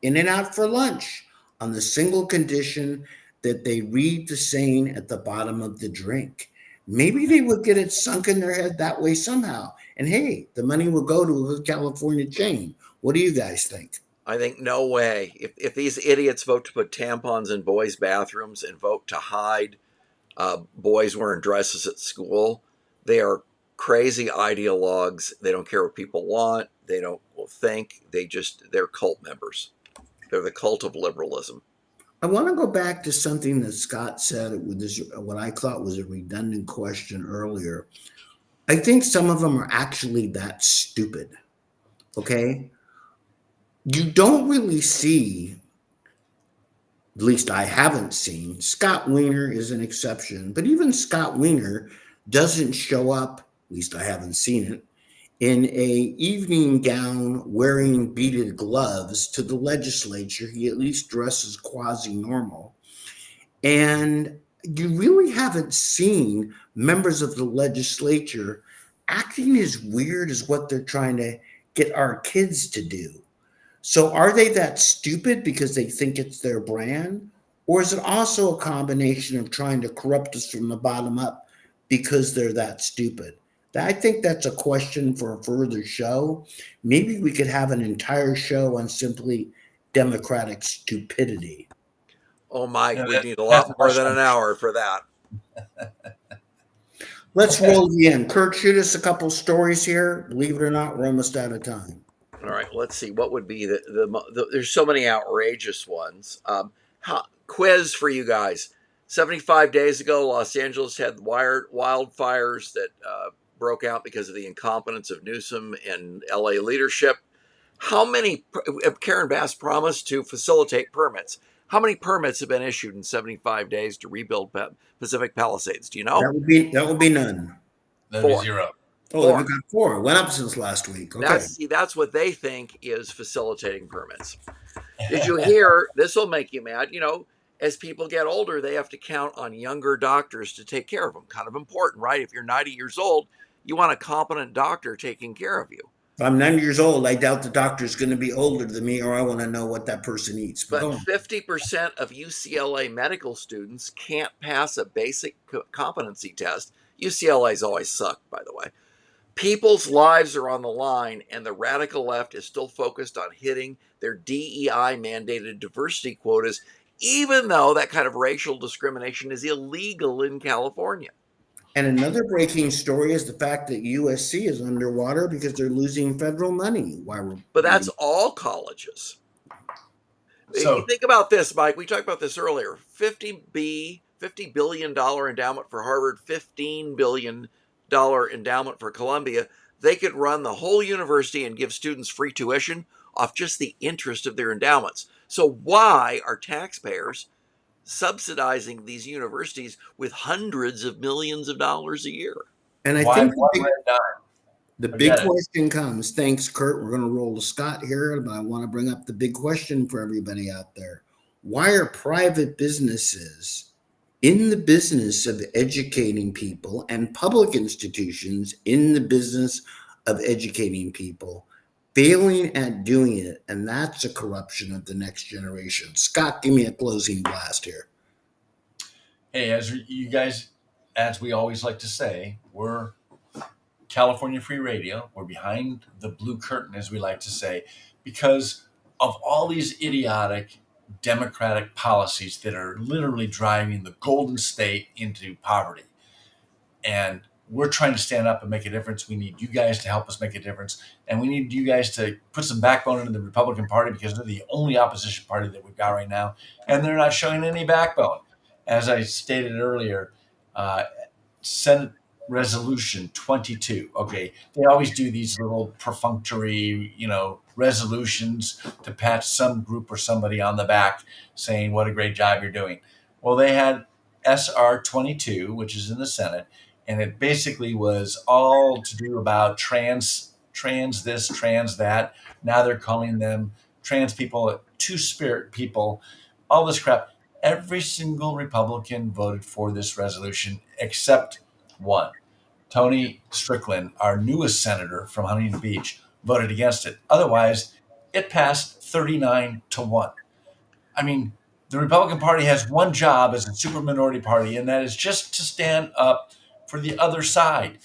S1: in and out for lunch on the single condition that they read the saying at the bottom of the drink. Maybe they would get it sunk in their head that way somehow. And hey, the money will go to a California chain. What do you guys think?
S3: I think no way. If these idiots vote to put tampons in boys' bathrooms and vote to hide boys wearing dresses at school, they are crazy ideologues. They don't care what people want. They don't think. They're cult members. They're the cult of liberalism.
S1: I want to go back to something that Scott said with this, what I thought was a redundant question earlier. I think some of them are actually that stupid. Okay. You don't really see, at least I haven't seen, Scott Wiener is an exception, but even Scott Wiener doesn't show up, at least I haven't seen it, in a evening gown wearing beaded gloves to the legislature. He at least dresses quasi-normal. And you really haven't seen members of the legislature acting as weird as what they're trying to get our kids to do. So are they that stupid because they think it's their brand? Or is it also a combination of trying to corrupt us from the bottom up because they're that stupid? I think that's a question for a further show. Maybe we could have an entire show on simply democratic stupidity.
S3: Oh, Mike,
S2: you know,
S3: we
S2: that,
S3: need a
S2: that's
S3: lot more than an hour for that.
S1: Let's roll again. Kurt, shoot us a couple stories here. Believe it or not, we're almost out of time.
S3: All right, let's see. What would be there's so many outrageous ones. Quiz for you guys. 75 days ago, Los Angeles had wildfires that broke out because of the incompetence of Newsom and LA leadership. How many, Karen Bass promised to facilitate permits. How many permits have been issued in 75 days to rebuild Pacific Palisades? Do you know?
S1: That would be none.
S2: that'd be
S3: 4.
S2: zero.
S1: Oh,
S3: Four.
S1: we've got 4. It went up since last week. Okay.
S3: That's what they think is facilitating permits. Did you hear? This will make you mad. As people get older, they have to count on younger doctors to take care of them. Kind of important, right? If you're 90 years old, you want a competent doctor taking care of you.
S1: If I'm 90 years old, I doubt the doctor's going to be older than me, or I want to know what that person eats.
S3: But 50% of UCLA medical students can't pass a basic competency test. UCLA's always sucked, by the way. People's lives are on the line, and the radical left is still focused on hitting their DEI mandated diversity quotas, even though that kind of racial discrimination is illegal in California.
S1: And another breaking story is the fact that USC is underwater because they're losing federal money.
S3: But that's all colleges.
S2: So
S3: think about this, Mike. We talked about this earlier. $50 billion endowment for Harvard, $15 billion endowment for Columbia. They could run the whole university and give students free tuition off just the interest of their endowments. So why are taxpayers subsidizing these universities with hundreds of millions of dollars a year?
S1: And I
S2: why
S1: think
S2: red dime?
S1: the big question comes. Thanks, Kurt. We're going to roll to Scott here, but I want to bring up the big question for everybody out there. Why are private businesses in the business of educating people and public institutions in the business of educating people failing at doing it, and that's a corruption of the next generation. Scott, give me a closing blast here.
S2: Hey, as you guys, as we always like to say, we're California Free Radio. We're behind the blue curtain, as we like to say, because of all these idiotic democratic policies that are literally driving the Golden State into poverty. And we're trying to stand up and make a difference. We need you guys to help us make a difference. And we need you guys to put some backbone into the Republican Party, because they're the only opposition party that we've got right now. And they're not showing any backbone. As I stated earlier, Senate Resolution 22. Okay, they always do these little perfunctory, resolutions to pat some group or somebody on the back, saying what a great job you're doing. Well, they had SR 22, which is in the Senate, and it basically was all to do about trans this, trans that. Now they're calling them trans people, two-spirit people, all this crap. Every single Republican voted for this resolution except one. Tony Strickland, our newest senator from Huntington Beach, voted against it. Otherwise, it passed 39-1. I mean, the Republican Party has one job as a super minority party, and that is just to stand up for the other side.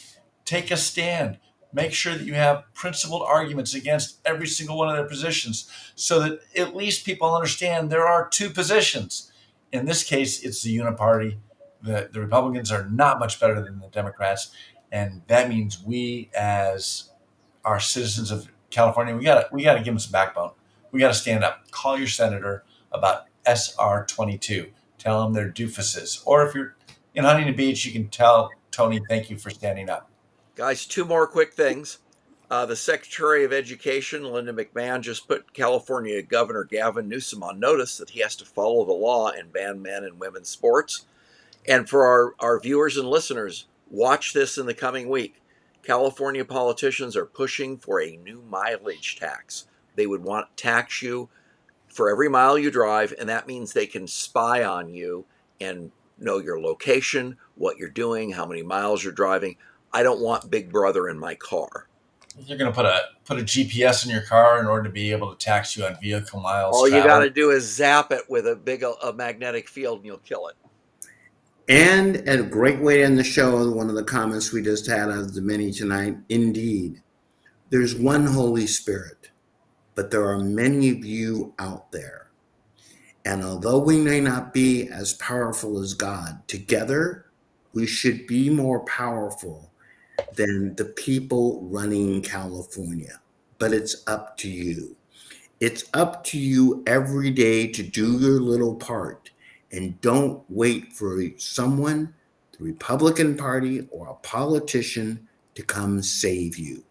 S2: Take a stand. Make sure that you have principled arguments against every single one of their positions, so that at least people understand there are two positions. In this case, it's the uniparty. The Republicans are not much better than the Democrats, and that means we, as our citizens of California, we got to give them some backbone. We got to stand up. Call your senator about SR 22. Tell them they're doofuses. Or if you're in Huntington Beach, you can tell Tony, thank you for standing up.
S3: Guys, two more quick things. The Secretary of Education, Linda McMahon, just put California Governor Gavin Newsom on notice that he has to follow the law and ban men and women's sports. And for our viewers and listeners, watch this in the coming week. California politicians are pushing for a new mileage tax. They would want to tax you for every mile you drive, and that means they can spy on you and know your location, what you're doing, how many miles you're driving. I don't want Big Brother in my car.
S2: You're going to put a GPS in your car in order to be able to tax you on vehicle miles.
S3: All you got to do is zap it with a magnetic field, and you'll kill it.
S1: And a great way to end the show, one of the comments we just had out of the many tonight, indeed, there's one Holy Spirit, but there are many of you out there. And although we may not be as powerful as God, together we should be more powerful than the people running California. But it's up to you. It's up to you every day to do your little part. And don't wait for someone, the Republican Party or a politician, to come save you.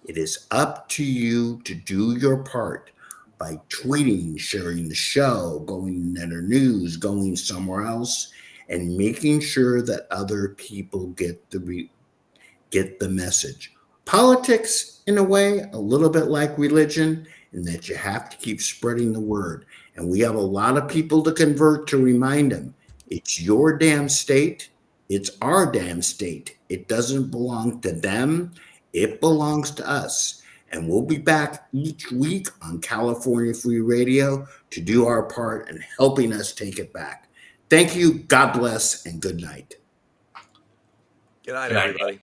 S1: It is up to you to do your part by tweeting, sharing the show, going to Netter News, going somewhere else, and making sure that other people get the message. Politics, in a way, a little bit like religion, in that you have to keep spreading the word. And we have a lot of people to convert to remind them, it's your damn state. It's our damn state. It doesn't belong to them. It belongs to us. And we'll be back each week on California Free Radio to do our part in helping us take it back. Thank you. God bless and good night.
S3: Good night, everybody.